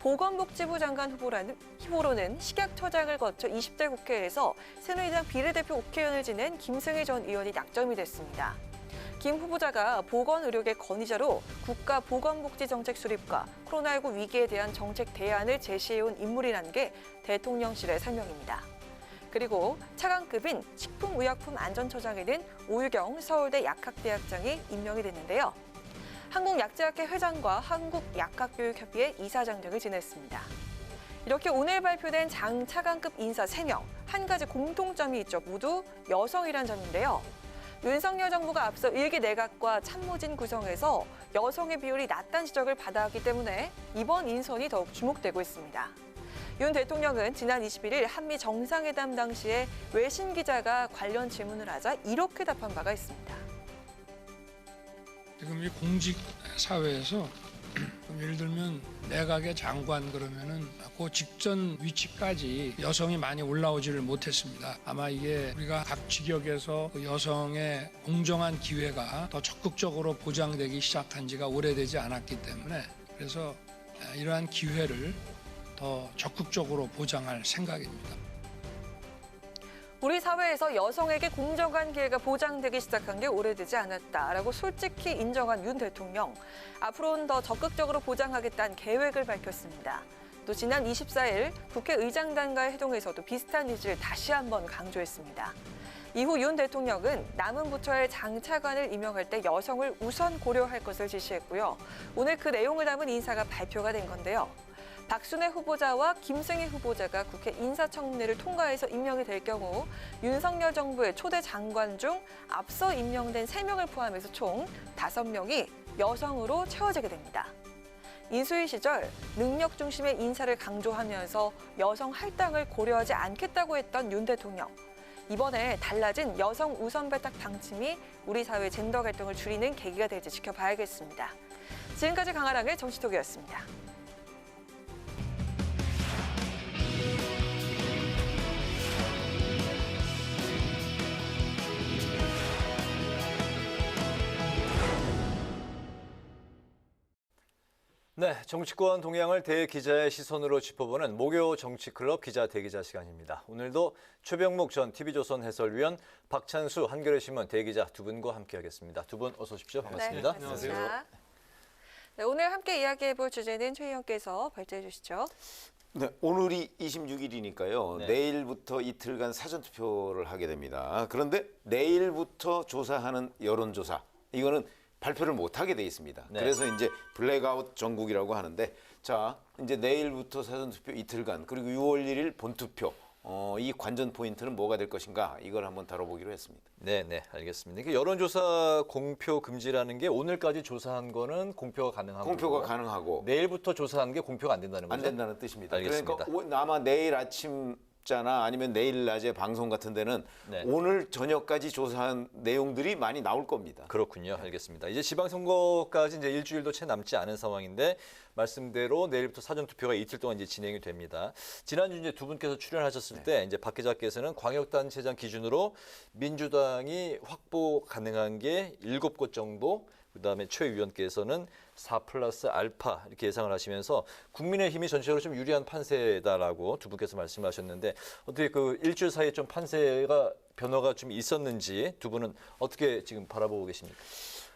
보건복지부 장관 후보로는 식약처장을 거쳐 20대 국회에서 새누리당 비례대표 국회의원을 지낸 김승희 전 의원이 낙점이 됐습니다. 김 후보자가 보건의료계 건의자로 국가보건복지정책 수립과 코로나19 위기에 대한 정책 대안을 제시해온 인물이라는 게 대통령실의 설명입니다. 그리고 차관급인 식품의약품안전처장에는 오유경 서울대 약학대학장이 임명이 됐는데요. 한국약제학회 회장과 한국약학교육협의회 이사장 등을 지냈습니다. 이렇게 오늘 발표된 장 차관급 인사 3명, 한 가지 공통점이 있죠. 모두 여성이란 점인데요. 윤석열 정부가 앞서 1기 내각과 참모진 구성에서 여성의 비율이 낮다는 지적을 받아왔기 때문에 이번 인선이 더욱 주목되고 있습니다. 윤 대통령은 지난 21일 한미 정상회담 당시에 외신 기자가 관련 질문을 하자 이렇게 답한 바가 있습니다. 지금 이 공직 사회에서 예를 들면 내각의 장관 그러면은 그 직전 위치까지 여성이 많이 올라오지를 못했습니다. 아마 이게 우리가 각 직역에서 여성의 공정한 기회가 더 적극적으로 보장되기 시작한 지가 오래되지 않았기 때문에 그래서 이러한 기회를 더 적극적으로 보장할 생각입니다. 우리 사회에서 여성에게 공정한 기회가 보장되기 시작한 게 오래되지 않았다라고 솔직히 인정한 윤 대통령. 앞으로는 더 적극적으로 보장하겠다는 계획을 밝혔습니다. 또 지난 24일 국회의장단과의 회동에서도 비슷한 의지를 다시 한번 강조했습니다. 이후 윤 대통령은 남은 부처의 장차관을 임명할 때 여성을 우선 고려할 것을 지시했고요. 오늘 그 내용을 담은 인사가 발표가 된 건데요. 박순애 후보자와 김승희 후보자가 국회 인사청문회를 통과해서 임명이 될 경우 윤석열 정부의 초대 장관 중 앞서 임명된 3명을 포함해서 총 5명이 여성으로 채워지게 됩니다. 인수위 시절 능력 중심의 인사를 강조하면서 여성 할당을 고려하지 않겠다고 했던 윤 대통령. 이번에 달라진 여성 우선 발탁 방침이 우리 사회 젠더 갈등을 줄이는 계기가 될지 지켜봐야겠습니다. 지금까지 강아랑의 정치톡이었습니다. 네, 정치권 동향을 대기자의 시선으로 짚어보는 목요 정치클럽 기자 대기자 시간입니다. 오늘도 최병묵 전 TV조선 해설위원, 박찬수 한겨레신문 대기자 두 분과 함께하겠습니다. 두 분 어서 오십시오. 반갑습니다. 네, 안녕하세요. 네, 오늘 함께 이야기해볼 주제는 최 의원께서 발제해 주시죠. 네, 오늘이 26일이니까요. 네. 내일부터 이틀간 사전투표를 하게 됩니다. 그런데 내일부터 조사하는 여론조사, 이거는 발표를 못하게 돼 있습니다. 네. 그래서 이제 블랙아웃 전국이라고 하는데, 자, 이제 내일부터 사전투표 이틀간, 그리고 6월 1일 본투표, 이 관전 포인트는 뭐가 될 것인가 이걸 한번 다뤄보기로 했습니다. 네, 알겠습니다. 여론조사 공표 금지라는 게 오늘까지 조사한 거는 공표가 가능하고 공표가 가능하고 내일부터 조사한 게 공표가 안 된다는 거죠? 안 된다는 뜻입니다. 알겠습니다. 그러니까 아마 내일 아침자나 아니면 내일 낮에 방송 같은 데는 네. 오늘 저녁까지 조사한 내용들이 많이 나올 겁니다. 그렇군요. 알겠습니다. 이제 지방선거까지 이제 일주일도 채 남지 않은 상황인데 말씀대로 내일부터 사전투표가 이틀 동안 이제 진행이 됩니다. 지난주 이제 두 분께서 출연하셨을 때 이제 박 기자께서는 광역단체장 기준으로 민주당이 확보 가능한 게 7곳 정도, 그다음에 최 위원께서는 4+알파 이렇게 예상을 하시면서 국민의힘이 전체적으로 좀 유리한 판세다라고 두 분께서 말씀하셨는데 어떻게 그 일주일 사이에 좀 판세가 변화가 좀 있었는지 두 분은 어떻게 지금 바라보고 계십니까?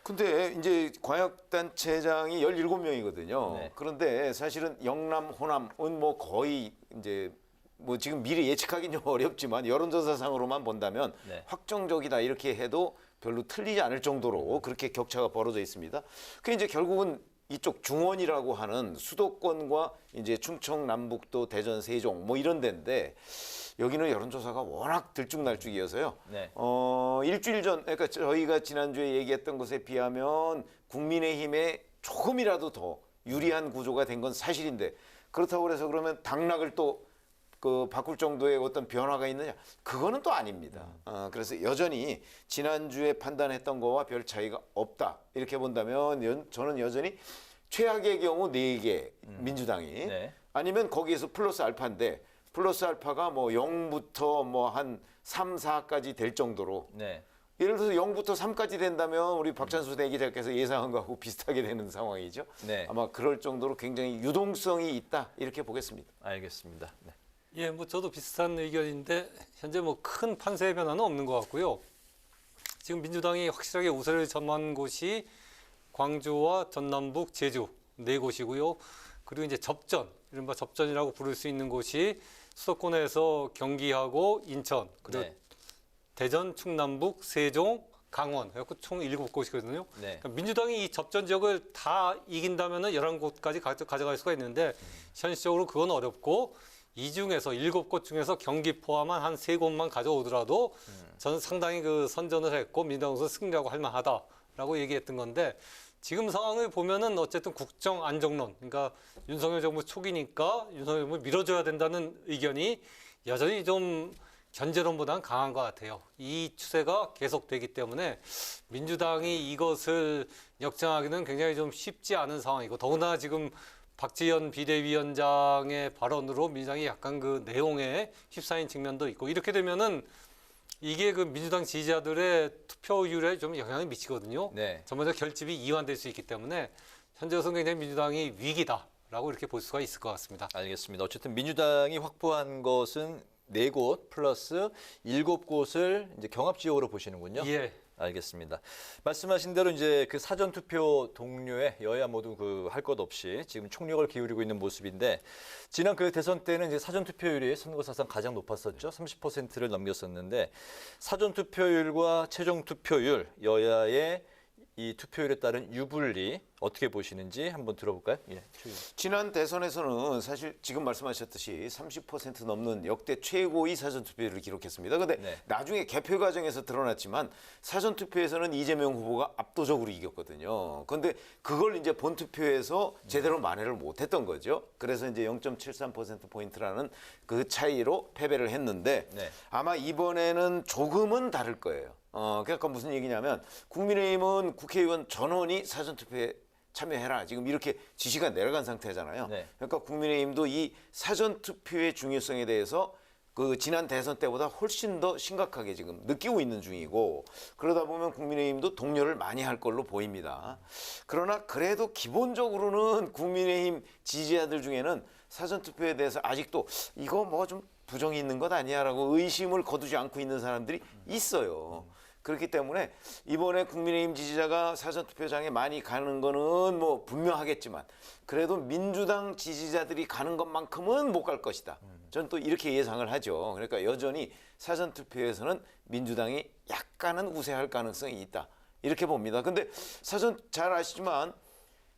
근데 이제 광역단체장이 17명이거든요. 네. 그런데 사실은 영남, 호남은 뭐 거의 이제 뭐 지금 미리 예측하기는 좀 어렵지만 여론조사상으로만 본다면 네. 확정적이다 이렇게 해도 별로 틀리지 않을 정도로 그렇게 격차가 벌어져 있습니다. 그 이제 결국은 이쪽 중원이라고 하는 수도권과 이제 충청, 남북도, 대전, 세종 뭐 이런 데인데 여기는 여론조사가 워낙 들쭉날쭉이어서요. 네. 일주일 전, 그러니까 저희가 지난주에 얘기했던 것에 비하면 국민의힘에 조금이라도 더 유리한 구조가 된 건 사실인데 그렇다고 해서 그러면 당락을 또 바꿀 정도의 어떤 변화가 있느냐? 그거는 또 아닙니다. 그래서 여전히 지난주에 판단했던 거와 별 차이가 없다. 이렇게 본다면 저는 여전히 최악의 경우 4개 민주당이 네. 아니면 거기에서 플러스 알파인데 플러스 알파가 뭐 0부터 뭐 한 3, 4까지 될 정도로 네. 예를 들어서 0부터 3까지 된다면 우리 박찬수 대기자께서 예상한 거하고 비슷하게 되는 상황이죠. 네. 아마 그럴 정도로 굉장히 유동성이 있다 이렇게 보겠습니다. 알겠습니다. 네. 예, 뭐 저도 비슷한 의견인데 현재 뭐 큰 판세 변화는 없는 것 같고요. 지금 민주당이 확실하게 우세를 점한 곳이 광주와 전남북, 제주 4곳이고요. 그리고 이제 접전, 이른바 접전이라고 부를 수 있는 곳이 수도권에서 경기하고 인천, 그리고 네. 대전, 충남북, 세종, 강원, 그래서 총 7곳이거든요. 네. 그러니까 민주당이 이 접전 지역을 다 이긴다면 11곳까지 가져갈 수가 있는데 현실적으로 그건 어렵고 이 중에서 7곳 중에서 경기 포함한 한 3곳만 가져오더라도 저는 상당히 그 선전을 했고 민주당으로서 승리라고 할 만하다라고 얘기했던 건데 지금 상황을 보면은 어쨌든 국정 안정론, 그러니까 윤석열 정부 초기니까 윤석열 정부 밀어줘야 된다는 의견이 여전히 좀 견제론보다는 강한 것 같아요. 이 추세가 계속되기 때문에 민주당이 이것을 역전하기는 굉장히 좀 쉽지 않은 상황이고 더구나 지금 박지원 비대위원장의 발언으로 민주당이 약간 그 내용에 휩싸인 측면도 있고 이렇게 되면은 이게 그 민주당 지지자들의 투표율에 좀 영향을 미치거든요. 네. 전반적 결집이 이완될 수 있기 때문에 현재로서는 굉장히 민주당이 위기다라고 이렇게 볼 수가 있을 것 같습니다. 알겠습니다. 어쨌든 민주당이 확보한 것은 4곳 플러스 7곳을 이제 경합 지역으로 보시는군요. 예. 알겠습니다. 말씀하신 대로 이제 그 사전 투표 동료에 여야 모두 그 할 것 없이 지금 총력을 기울이고 있는 모습인데 지난 그 대선 때는 이제 사전 투표율이 선거 사상 가장 높았었죠. 30%를 넘겼었는데 사전 투표율과 최종 투표율 여야의 이 투표율에 따른 유불리 어떻게 보시는지 한번 들어볼까요? 예. 지난 대선에서는 사실 지금 말씀하셨듯이 30% 넘는 역대 최고의 사전투표율을 기록했습니다. 그런데 네. 나중에 개표 과정에서 드러났지만 사전투표에서는 이재명 후보가 압도적으로 이겼거든요. 그런데 그걸 이제 본투표에서 제대로 만회를 못했던 거죠. 그래서 이제 0.73%포인트라는 그 차이로 패배를 했는데 네. 아마 이번에는 조금은 다를 거예요. 그러니까 무슨 얘기냐면 국민의힘은 국회의원 전원이 사전투표에 참여해라. 지금 이렇게 지시가 내려간 상태잖아요. 네. 그러니까 국민의힘도 이 사전투표의 중요성에 대해서 그 지난 대선 때보다 훨씬 더 심각하게 지금 느끼고 있는 중이고 그러다 보면 국민의힘도 동료를 많이 할 걸로 보입니다. 그러나 그래도 기본적으로는 국민의힘 지지자들 중에는 사전투표에 대해서 아직도 이거 뭐 좀 부정이 있는 것 아니야라고 의심을 거두지 않고 있는 사람들이 있어요. 그렇기 때문에 이번에 국민의힘 지지자가 사전투표장에 많이 가는 거는 뭐 분명하겠지만 그래도 민주당 지지자들이 가는 것만큼은 못 갈 것이다. 저는 또 이렇게 예상을 하죠. 그러니까 여전히 사전투표에서는 민주당이 약간은 우세할 가능성이 있다. 이렇게 봅니다. 근데 사전 잘 아시지만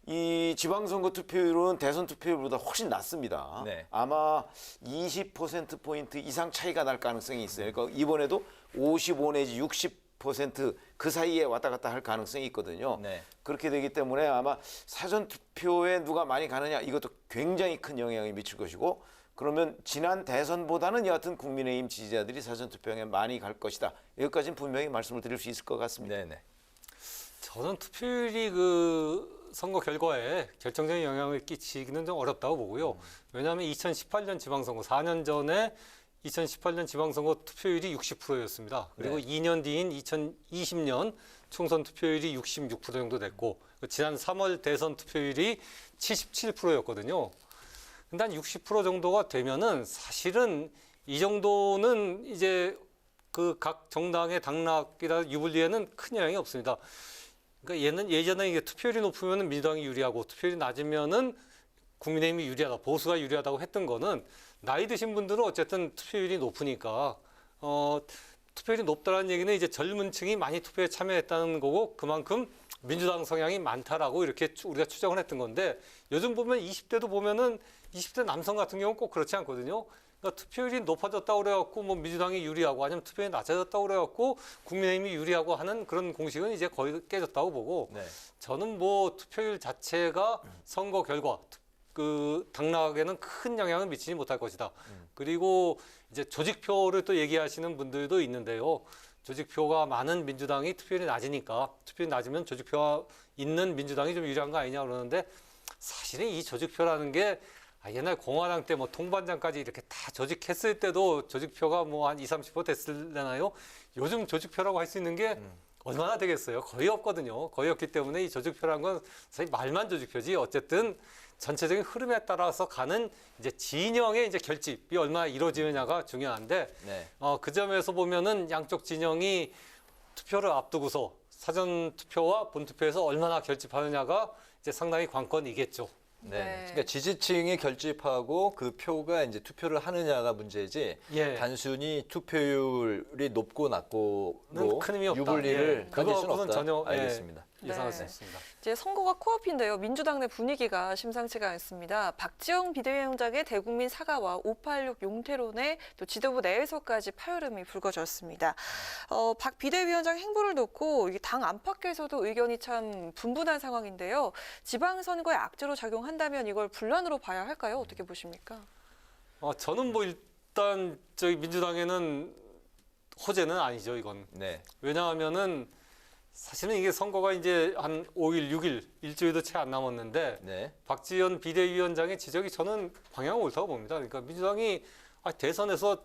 이 지방선거 투표율은 대선 투표율보다 훨씬 낮습니다. 네. 아마 20%포인트 이상 차이가 날 가능성이 있어요. 그러니까 이번에도 55 내지 60% 그 사이에 왔다 갔다 할 가능성이 있거든요. 네. 그렇게 되기 때문에 아마 사전투표에 누가 많이 가느냐 이것도 굉장히 큰 영향을 미칠 것이고 그러면 지난 대선보다는 여하튼 국민의힘 지지자들이 사전투표에 많이 갈 것이다. 여기까지는 분명히 말씀을 드릴 수 있을 것 같습니다. 네네. 저는 투표율이 그 선거 결과에 결정적인 영향을 끼치기는 좀 어렵다고 보고요. 왜냐하면 2018년 지방선거 4년 전에 2018년 지방선거 투표율이 60%였습니다. 그리고 네. 2년 뒤인 2020년 총선 투표율이 66% 정도 됐고 지난 3월 대선 투표율이 77%였거든요. 근데 한 60% 정도가 되면은 사실은 이 정도는 이제 그 각 정당의 당락이나 유불리에는 큰 영향이 없습니다. 그러니까 예전에 이게 투표율이 높으면 민주당이 유리하고 투표율이 낮으면은 국민의힘이 유리하다, 보수가 유리하다고 했던 거는 나이 드신 분들은 어쨌든 투표율이 높으니까 투표율이 높다는 얘기는 이제 젊은 층이 많이 투표에 참여했다는 거고 그만큼 민주당 성향이 많다라고 이렇게 우리가 추정을 했던 건데 요즘 보면 20대도 보면은 20대 남성 같은 경우는 꼭 그렇지 않거든요. 그러니까 투표율이 높아졌다고 그래갖고 뭐 민주당이 유리하고 아니면 투표율이 낮아졌다고 그래갖고 국민의힘이 유리하고 하는 그런 공식은 이제 거의 깨졌다고 보고 네. 저는 뭐 투표율 자체가 선거 결과 그 당락에는 큰 영향을 미치지 못할 것이다. 그리고 이제 조직표를 또 얘기하시는 분들도 있는데요. 조직표가 많은 민주당이 투표율이 낮으니까 투표율이 낮으면 조직표가 있는 민주당이 좀 유리한 거 아니냐 그러는데 사실은 이 조직표라는 게 옛날 공화당 때 뭐 통반장까지 이렇게 다 조직했을 때도 조직표가 뭐 한 20-30% 됐을려나요? 요즘 조직표라고 할 수 있는 게 얼마나 되겠어요? 거의 없거든요. 거의 없기 때문에 이 조직표라는 건 사실 말만 조직표지 어쨌든 전체적인 흐름에 따라서 가는 이제 진영의 이제 결집이 얼마나 이루어지느냐가 중요한데 네. 그 점에서 보면은 양쪽 진영이 투표를 앞두고서 사전 투표와 본 투표에서 얼마나 결집하느냐가 이제 상당히 관건이겠죠. 네. 그러니까 지지층이 결집하고 그 표가 이제 투표를 하느냐가 문제지 예. 단순히 투표율이 높고 낮고로 큰 의미 없다. 유불리를 예. 가질 수는 그거는 없다. 전혀 알겠습니다. 예상할 네. 수 있습니다. 이제 선거가 코앞인데요. 민주당 내 분위기가 심상치가 않습니다. 박지원 비대위원장의 대국민 사과와 586 용태론에 또 지도부 내에서까지 파열음이 불거졌습니다. 박 비대위원장 행보를 놓고 당 안팎에서도 의견이 참 분분한 상황인데요. 지방선거에 악재로 작용한다면 이걸 분란으로 봐야 할까요? 어떻게 보십니까? 저는 뭐 일단 저희 민주당에는 호재는 아니죠, 이건. 네. 왜냐하면은 사실은 이게 선거가 이제 한 5일, 6일, 일주일도 채 안 남았는데 네. 박지원 비대위원장의 지적이 저는 방향이 옳다고 봅니다. 그러니까 민주당이 대선에서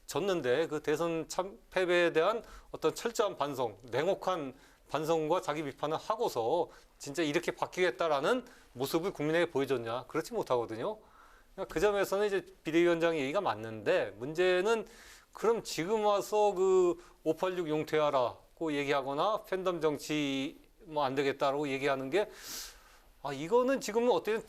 졌는데 그 대선 패배에 대한 어떤 철저한 반성, 냉혹한 반성과 자기 비판을 하고서 진짜 이렇게 바뀌겠다라는 모습을 국민에게 보여줬냐? 그렇지 못하거든요. 그러니까 그 점에서는 이제 비대위원장 얘기가 맞는데 문제는 그럼 지금 와서 그 586 용퇴하라고 얘기하거나 팬덤 정치 뭐 안 되겠다라고 얘기하는 게 이거는 지금은 어떻게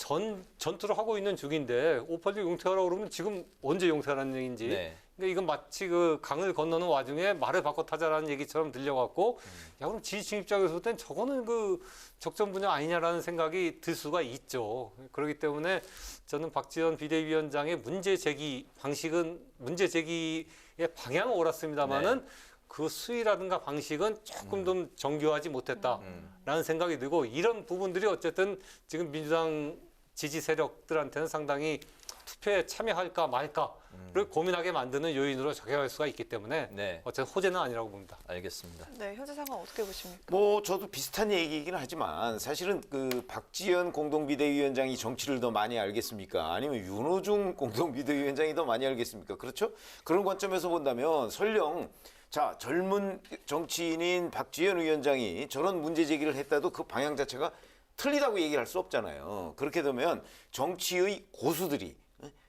전투를 하고 있는 중인데 586 용퇴하라고 그러면 지금 언제 용퇴하라는 얘기인지 네. 그러니까 이건 마치 그 강을 건너는 와중에 말을 바꿔 타자라는 얘기처럼 들려갖고 야 그럼 지지층 입장에서 볼 땐 저거는 그 적정 분야 아니냐라는 생각이 들 수가 있죠. 그렇기 때문에 저는 박지원 비대위원장의 문제 제기의 방향은 옳았습니다만은 네. 그 수위라든가 방식은 조금 더 정교하지 못했다라는 생각이 들고 이런 부분들이 어쨌든 지금 민주당 지지 세력들한테는 상당히 투표에 참여할까 말까를 고민하게 만드는 요인으로 작용할 수가 있기 때문에 네. 어쨌든 호재는 아니라고 봅니다. 알겠습니다. 네, 현재 상황 어떻게 보십니까? 뭐 저도 비슷한 얘기이긴 하지만 사실은 그 박지원 공동비대위원장이 정치를 더 많이 알겠습니까? 아니면 윤호중 공동비대위원장이 더 많이 알겠습니까? 그렇죠? 그런 관점에서 본다면 설령 자 젊은 정치인인 박지원 위원장이 저런 문제 제기를 했다도 그 방향 자체가 틀리다고 얘기를 할 수 없잖아요. 그렇게 되면 정치의 고수들이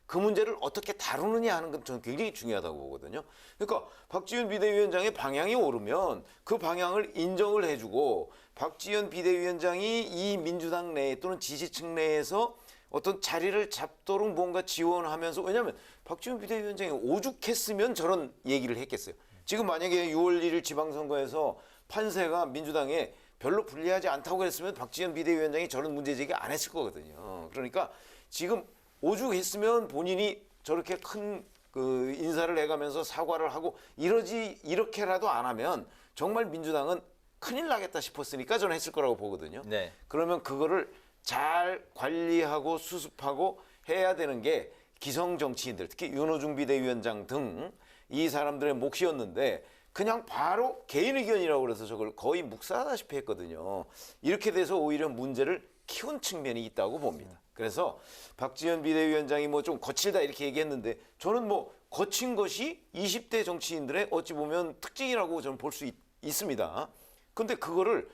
그 문제를 어떻게 다루느냐 하는 건 저는 굉장히 중요하다고 보거든요. 그러니까 박지원 비대위원장의 방향이 옳으면 그 방향을 인정을 해주고 박지원 비대위원장이 이 민주당 내 또는 지지층 내에서 어떤 자리를 잡도록 뭔가 지원하면서 왜냐하면 박지원 비대위원장이 오죽했으면 저런 얘기를 했겠어요. 지금 만약에 6월 1일 지방선거에서 판세가 민주당에 별로 불리하지 않다고 했으면 박지원 비대위원장이 저런 문제 제기 안 했을 거거든요. 그러니까 지금 오죽했으면 본인이 저렇게 큰 그 인사를 해가면서 사과를 하고 이렇게라도 안 하면 정말 민주당은 큰일 나겠다 싶었으니까 저는 했을 거라고 보거든요. 네. 그러면 그거를 잘 관리하고 수습하고 해야 되는 게 기성 정치인들, 특히 윤호중 비대위원장 등 이 사람들의 몫이었는데 그냥 바로 개인 의견이라고 그래서 저걸 거의 묵살하다시피 했거든요. 이렇게 돼서 오히려 문제를 키운 측면이 있다고 봅니다. 그래서 박지원 비대위원장이 뭐 좀 거칠다 이렇게 얘기했는데 저는 뭐 거친 것이 20대 정치인들의 어찌 보면 특징이라고 저는 볼 수 있습니다. 근데 그거를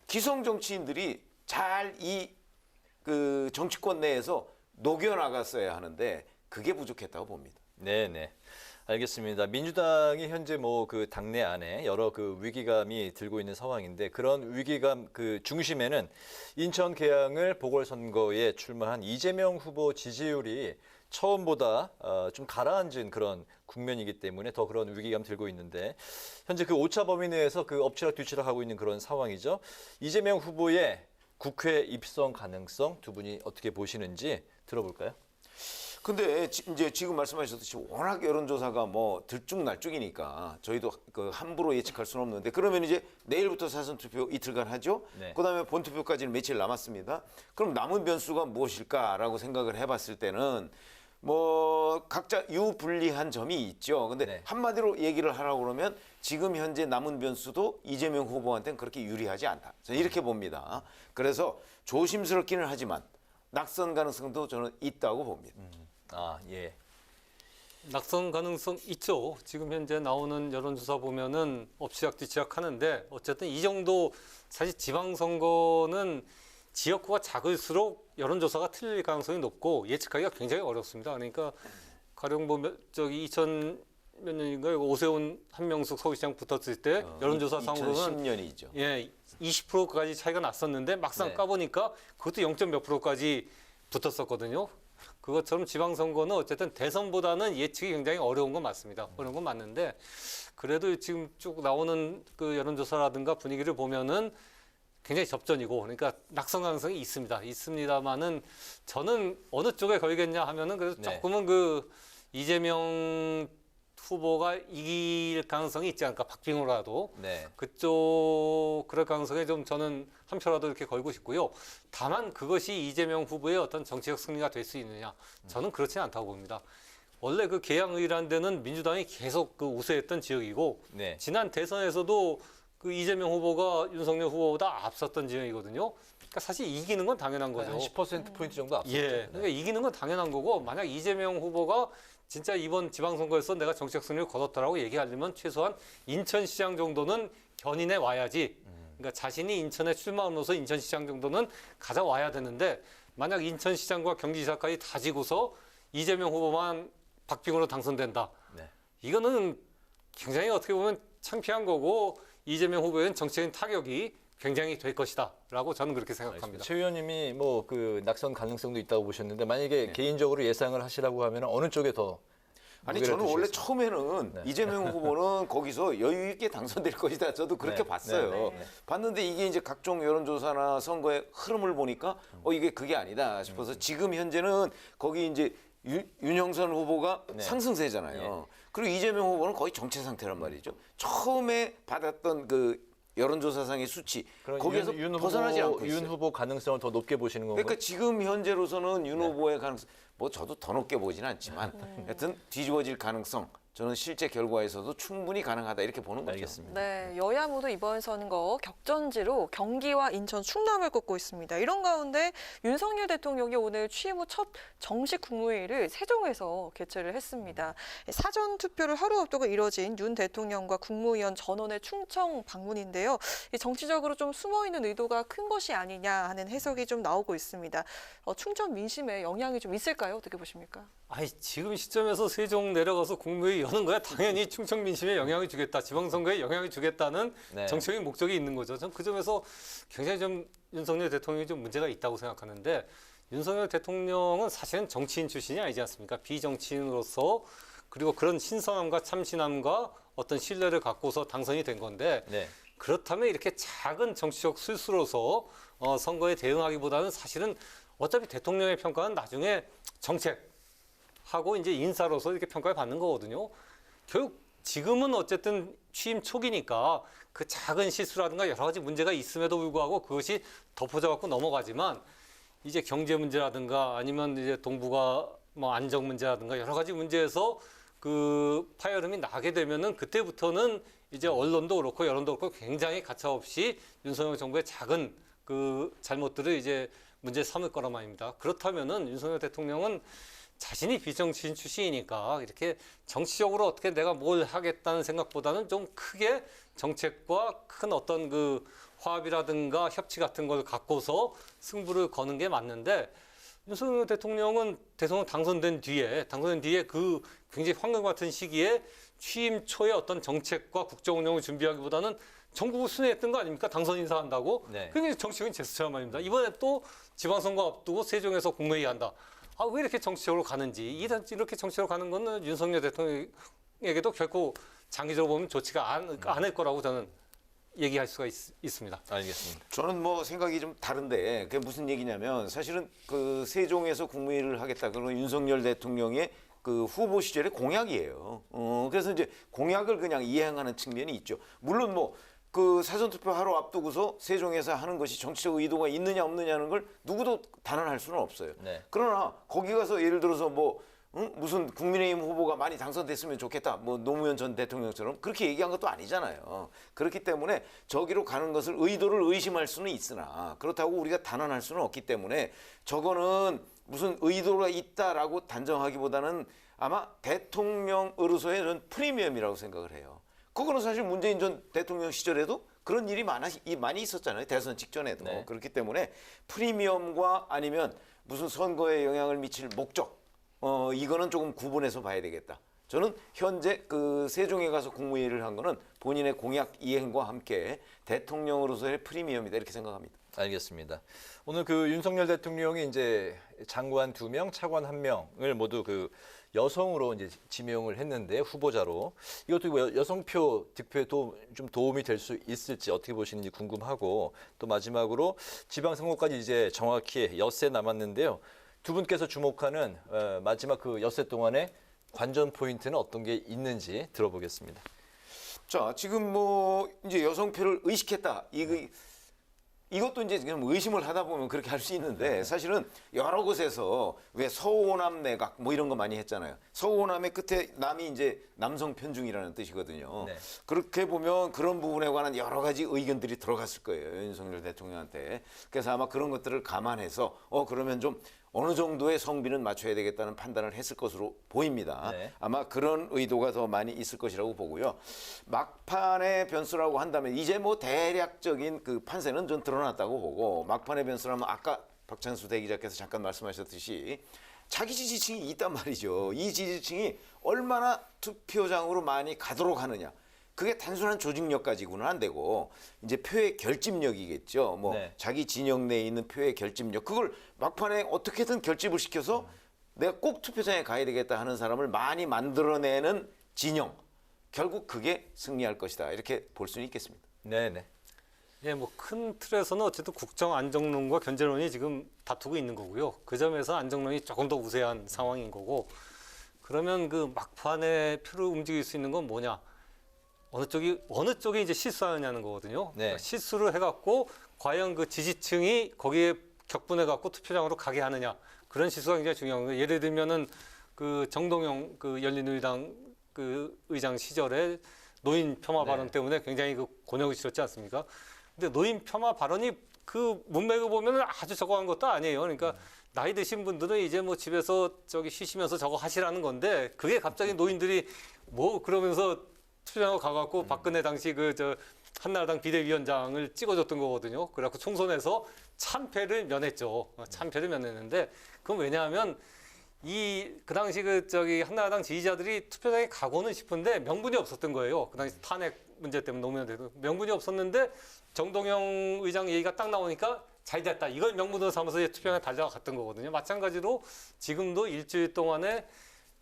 기성 정치인들이 잘 그 정치권 내에서 녹여나갔어야 하는데 그게 부족했다고 봅니다. 네네. 알겠습니다. 민주당이 현재 뭐 그 당내 안에 여러 그 위기감이 들고 있는 상황인데 그런 위기감 그 중심에는 인천 계양을 보궐선거에 출마한 이재명 후보 지지율이 처음보다 좀 가라앉은 그런 국면이기 때문에 더 그런 위기감 들고 있는데 현재 그 오차 범위 내에서 그 엎치락뒤치락 하고 있는 그런 상황이죠. 이재명 후보의 국회 입성 가능성 두 분이 어떻게 보시는지 들어볼까요? 근데 이제 지금 말씀하셨듯이 워낙 여론조사가 뭐 들쭉날쭉이니까 저희도 그 함부로 예측할 수는 없는데 그러면 이제 내일부터 사전투표 이틀간 하죠. 네. 그다음에 본투표까지는 며칠 남았습니다. 그럼 남은 변수가 무엇일까라고 생각을 해봤을 때는 뭐 각자 유불리한 점이 있죠. 근데 네. 한마디로 얘기를 하라고 그러면 지금 현재 남은 변수도 이재명 후보한테는 그렇게 유리하지 않다. 저는 이렇게 봅니다. 그래서 조심스럽기는 하지만 낙선 가능성도 저는 있다고 봅니다. 아, 예. 낙선 가능성 있죠. 지금 현재 나오는 여론조사 보면은 엎치락뒤치락 하는데 어쨌든 이 정도 사실 지방선거는 지역구가 작을수록 여론조사가 틀릴 가능성이 높고 예측하기가 굉장히 어렵습니다. 그러니까 가령 보면 저기 2000 몇 년인가요? 오세훈 한명숙 서울시장 붙었을 때 여론조사상으로는 2010년이죠. 예, 20%까지 차이가 났었는데 막상 네. 까보니까 그것도 0. 몇 %까지 붙었었거든요. 그것처럼 지방선거는 어쨌든 대선보다는 예측이 굉장히 어려운 건 맞습니다. 어려운 건 맞는데 그래도 지금 쭉 나오는 그 여론조사라든가 분위기를 보면은 굉장히 접전이고 그러니까 낙선 가능성이 있습니다. 있습니다만은 저는 어느 쪽에 걸겠냐 하면은 그래도 네. 조금은 그 이재명 후보가 이길 가능성이 있지 않을까 박빙으로라도 네. 그쪽 그럴 가능성에 좀 저는 한 표라도 이렇게 걸고 싶고요. 다만 그것이 이재명 후보의 어떤 정치적 승리가 될 수 있느냐 저는 그렇지는 않다고 봅니다. 원래 그 계양의라는 데는 민주당이 계속 그 우세했던 지역이고 네. 지난 대선에서도 그 이재명 후보가 윤석열 후보보다 앞섰던 지역이거든요. 그러니까 사실 이기는 건 당연한 거죠. 한 10%포인트 정도 앞섰죠. 예, 그러니까 이기는 건 당연한 거고 만약 이재명 후보가 진짜 이번 지방선거에서 내가 정치적 승리를 거뒀다라고 얘기하려면 최소한 인천시장 정도는 견인해 와야지. 그러니까 자신이 인천에 출마함으로써 인천시장 정도는 가져와야 되는데 만약 인천시장과 경기지사까지 다 지고서 이재명 후보만 박빙으로 당선된다. 네. 이거는 굉장히 어떻게 보면 창피한 거고 이재명 후보에는 정치적인 타격이 굉장히 될 것이다라고 저는 그렇게 생각합니다. 최 의원님이 뭐 그 낙선 가능성도 있다고 보셨는데 만약에 개인적으로 예상을 하시라고 하면 어느 쪽에 더 아니 무게를 저는 원래 두시겠습니까? 처음에는 네. 이재명 후보는 거기서 여유 있게 당선될 것이다. 저도 그렇게 네. 봤어요. 네. 봤는데 이게 이제 각종 여론조사나 선거의 흐름을 보니까 이게 그게 아니다 싶어서 지금 현재는 거기 이제 윤영선 후보가 네. 상승세잖아요. 그리고 이재명 후보는 거의 정체 상태란 말이죠. 처음에 받았던 그 여론조사상의 수치 거기에서 벗어나지 않고 있어요. 윤 후보 가능성을 더 높게 보시는 건가요? 그러니까 지금 현재로서는 윤 후보의 가능성, 뭐 저도 더 높게 보지는 않지만 하여튼 뒤집어질 가능성 저는 실제 결과에서도 충분히 가능하다 이렇게 보는 거죠. 알겠습니다. 네, 여야 모두 이번 선거 격전지로 경기와 인천, 충남을 꼽고 있습니다. 이런 가운데 윤석열 대통령이 오늘 취임 후 첫 정식 국무회의를 세종에서 개최를 했습니다. 사전 투표를 하루 앞두고 이뤄진 윤 대통령과 국무위원 전원의 충청 방문인데요. 정치적으로 좀 숨어있는 의도가 큰 것이 아니냐 하는 해석이 좀 나오고 있습니다. 충청 민심에 영향이 좀 있을까요? 어떻게 보십니까? 아니 지금 시점에서 세종 내려가서 국무회의 여는 거야 당연히 충청 민심에 영향을 주겠다, 지방선거에 영향을 주겠다는 네. 정책적인 목적이 있는 거죠. 전 그 점에서 굉장히 좀 윤석열 대통령이 좀 문제가 있다고 생각하는데 윤석열 대통령은 사실은 정치인 출신이 아니지 않습니까? 비정치인으로서 그리고 그런 신선함과 참신함과 어떤 신뢰를 갖고서 당선이 된 건데 네. 그렇다면 이렇게 작은 정치적 실수로서 선거에 대응하기보다는 사실은 어차피 대통령의 평가는 나중에 정책하고 이제 인사로서 이렇게 평가를 받는 거거든요. 결국 지금은 어쨌든 취임 초기니까 그 작은 실수라든가 여러 가지 문제가 있음에도 불구하고 그것이 덮어져갖고 넘어가지만 이제 경제 문제라든가 아니면 이제 동북아 뭐 안정 문제라든가 여러 가지 문제에서 그 파열음이 나게 되면은 그때부터는 이제 언론도 그렇고 여론도 그렇고 굉장히 가차없이 윤석열 정부의 작은 그 잘못들을 이제 문제 삼을 거란 말입니다. 그렇다면은 윤석열 대통령은 자신이 비정치인 출신이니까 이렇게 정치적으로 어떻게 내가 뭘 하겠다는 생각보다는 좀 크게 정책과 큰 어떤 그 화합이라든가 협치 같은 걸 갖고서 승부를 거는 게 맞는데 윤석열 대통령은 대통령 당선된 뒤에 그 굉장히 황금 같은 시기에 취임 초에 어떤 정책과 국정 운영을 준비하기보다는 전국을 순회했던 거 아닙니까? 당선 인사한다고. 네. 그게 정치적인 제스처란 말입니다. 이번에 또 지방선거 앞두고 세종에서 국무회의 한다. 아, 왜 이렇게 정치적으로 가는지. 이렇게 정치적으로 가는 거는 윤석열 대통령에게도 결코 장기적으로 보면 좋지가 않을 거라고 저는 얘기할 수가 있습니다. 알겠습니다. 저는 뭐 생각이 좀 다른데 그게 무슨 얘기냐면 사실은 그 세종에서 국무회의를 하겠다. 그러면 윤석열 대통령의 그 후보 시절의 공약이에요. 그래서 이제 공약을 그냥 이행하는 측면이 있죠. 물론 뭐 그 사전투표 하루 앞두고서 세종에서 하는 것이 정치적 의도가 있느냐 없느냐는 걸 누구도 단언할 수는 없어요. 네. 그러나 거기 가서 예를 들어서 뭐 무슨 국민의힘 후보가 많이 당선됐으면 좋겠다. 뭐 노무현 전 대통령처럼 그렇게 얘기한 것도 아니잖아요. 그렇기 때문에 저기로 가는 것을 의도를 의심할 수는 있으나 그렇다고 우리가 단언할 수는 없기 때문에 저거는 무슨 의도가 있다라고 단정하기보다는 아마 대통령으로서의 전 프리미엄이라고 생각을 해요. 그거는 사실 문재인 전 대통령 시절에도 그런 일이 많이 있었잖아요. 대선 직전에도. 네. 그렇기 때문에 프리미엄과 아니면 무슨 선거에 영향을 미칠 목적 이거는 조금 구분해서 봐야 되겠다. 저는 현재 그 세종에 가서 국무회의를 한 거는 본인의 공약 이행과 함께 대통령으로서의 프리미엄이다 이렇게 생각합니다. 알겠습니다. 오늘 그 윤석열 대통령이 이제 장관 2명, 차관 1명을 모두 그 여성으로 이제 지명을 했는데 후보자로 이것도 여성표 득표에 좀 도움이 될 수 있을지 어떻게 보시는지 궁금하고 또 마지막으로 지방선거까지 이제 정확히 엿새 남았는데요. 두 분께서 주목하는 마지막 그 엿새 동안의 관전 포인트는 어떤 게 있는지 들어보겠습니다. 자, 지금 뭐 이제 여성표를 의식했다. 이것도 이제 그냥 의심을 하다 보면 그렇게 할 수 있는데 사실은 여러 곳에서 왜 서호남 내각 뭐 이런 거 많이 했잖아요. 서호남의 끝에 남이 이제 남성 편중이라는 뜻이거든요. 네. 그렇게 보면 그런 부분에 관한 여러 가지 의견들이 들어갔을 거예요. 윤석열 대통령한테. 그래서 아마 그런 것들을 감안해서 그러면 좀 어느 정도의 성비는 맞춰야 되겠다는 판단을 했을 것으로 보입니다. 네. 아마 그런 의도가 더 많이 있을 것이라고 보고요. 막판의 변수라고 한다면 이제 뭐 대략적인 그 판세는 좀 드러났다고 보고 막판의 변수라면 아까 박찬수 대기자께서 잠깐 말씀하셨듯이 자기 지지층이 있단 말이죠. 이 지지층이 얼마나 투표장으로 많이 가도록 하느냐. 그게 단순한 조직력 가지고는 안 되고 이제 표의 결집력이겠죠. 뭐 네. 자기 진영 내에 있는 표의 결집력 그걸 막판에 어떻게든 결집을 시켜서 내가 꼭 투표장에 가야 되겠다 하는 사람을 많이 만들어내는 진영 결국 그게 승리할 것이다 이렇게 볼 수는 있겠습니다. 네네. 예, 뭐 큰 틀에서는 어쨌든 국정 안정론과 견제론이 지금 다투고 있는 거고요. 그 점에서 안정론이 조금 더 우세한 상황인 거고 그러면 그 막판에 표를 움직일 수 있는 건 뭐냐? 어느 쪽이 이제 실수하느냐는 거거든요. 네. 그러니까 실수를 해갖고 과연 그 지지층이 거기에 격분해갖고 투표장으로 가게 하느냐 그런 실수가 굉장히 중요한 거예요. 예를 들면은 그 정동영 그 열린우리당 그 의장 시절에 노인 폄하 발언 때문에 굉장히 그 곤욕을 치렀지 않습니까? 근데 노인 폄하 발언이 그 문맥을 보면은 아주 적어한 것도 아니에요. 그러니까 나이 드신 분들은 이제 뭐 집에서 쉬시면서 저거 하시라는 건데 그게 갑자기 노인들이 뭐 그러면서 투표장에 가갖고 박근혜 당시 한나라당 비대위원장을 찍어줬던 거거든요. 그래갖고 총선에서 참패를 면했죠. 참패를 면했는데 그건 왜냐하면 그 당시 한나라당 지지자들이 투표장에 가고는 싶은데 명분이 없었던 거예요. 그 당시 탄핵 문제 때문에 노무현 대통령 명분이 없었는데 정동영 의장 얘기가 딱 나오니까 잘 됐다. 이걸 명분으로 삼아서 투표장에 달려갔던 거거든요. 마찬가지로 지금도 일주일 동안에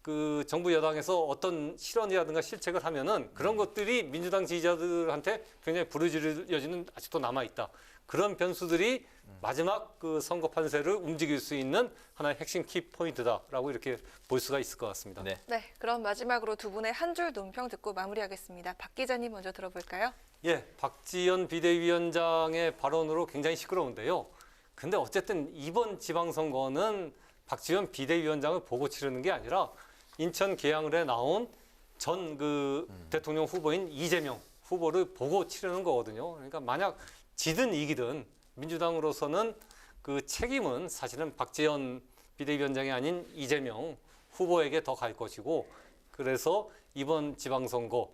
그 정부 여당에서 어떤 실언이라든가 실책을 하면은 그런 것들이 민주당 지지자들한테 굉장히 부르짖을 여지는 아직도 남아 있다. 그런 변수들이 마지막 그 선거 판세를 움직일 수 있는 하나의 핵심 키포인트다라고 이렇게 볼 수가 있을 것 같습니다. 네, 그럼 마지막으로 두 분의 한 줄 논평 듣고 마무리하겠습니다. 박 기자님 먼저 들어볼까요? 예, 박지원 비대위원장의 발언으로 굉장히 시끄러운데요. 근데 어쨌든 이번 지방선거는 박지원 비대위원장을 보고 치르는 게 아니라 인천 계양을에 나온 전 그 대통령 후보인 이재명 후보를 보고 치르는 거거든요. 그러니까 만약 지든 이기든 민주당으로서는 그 책임은 사실은 박지원 비대위원장이 아닌 이재명 후보에게 더 갈 것이고, 그래서 이번 지방선거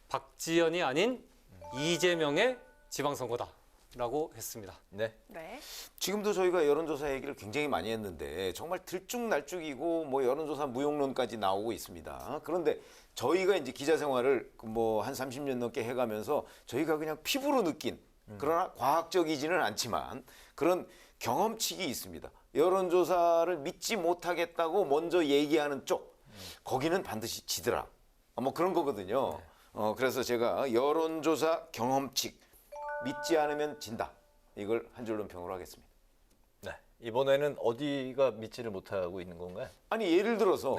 박지원이 아닌 이재명의 지방선거다라고 했습니다. 네. 지금도 저희가 여론조사 얘기를 굉장히 많이 했는데 정말 들쭉날쭉이고 뭐 여론조사 무용론까지 나오고 있습니다. 그런데 저희가 이제 기자 생활을 뭐 한 30년 넘게 해가면서 저희가 그냥 피부로 느낀, 그러나 과학적이지는 않지만 그런 경험칙이 있습니다. 여론조사를 믿지 못하겠다고 먼저 얘기하는 쪽, 거기는 반드시 지더라. 뭐 그런 거거든요. 그래서 제가 여론조사 경험칙, 믿지 않으면 진다. 이걸 한 줄 논평으로 하겠습니다. 네, 이번에는 어디가 믿지를 못하고 있는 건가요? 아니 예를 들어서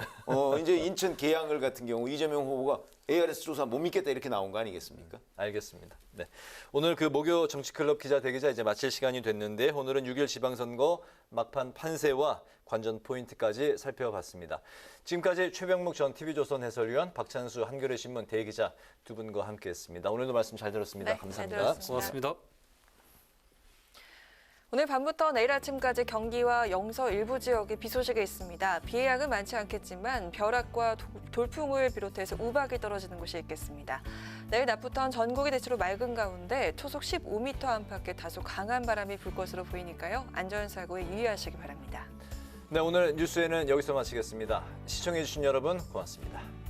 이제 인천 계양을 같은 경우 이재명 후보가 ARS 조사 못 믿겠다 이렇게 나온 거 아니겠습니까? 알겠습니다. 네, 오늘 그 목요 정치클럽 기자 대기자 이제 마칠 시간이 됐는데 오늘은 6.1 지방선거 막판 판세와 관전 포인트까지 살펴봤습니다. 지금까지 최병묵 전 TV조선 해설위원, 박찬수 한겨레 신문 대기자 두 분과 함께했습니다. 오늘도 말씀 잘 들었습니다. 네, 감사합니다. 잘 들었습니다. 고맙습니다. 오늘 밤부터 내일 아침까지 경기와 영서 일부 지역에 비 소식이 있습니다. 비의 양은 많지 않겠지만 벼락과 돌풍을 비롯해서 우박이 떨어지는 곳이 있겠습니다. 내일 낮부터는 전국이 대체로 맑은 가운데 초속 15m 안팎의 다소 강한 바람이 불 것으로 보이니까요. 안전사고에 유의하시기 바랍니다. 네, 오늘 뉴스에는 여기서 마치겠습니다. 시청해주신 여러분 고맙습니다.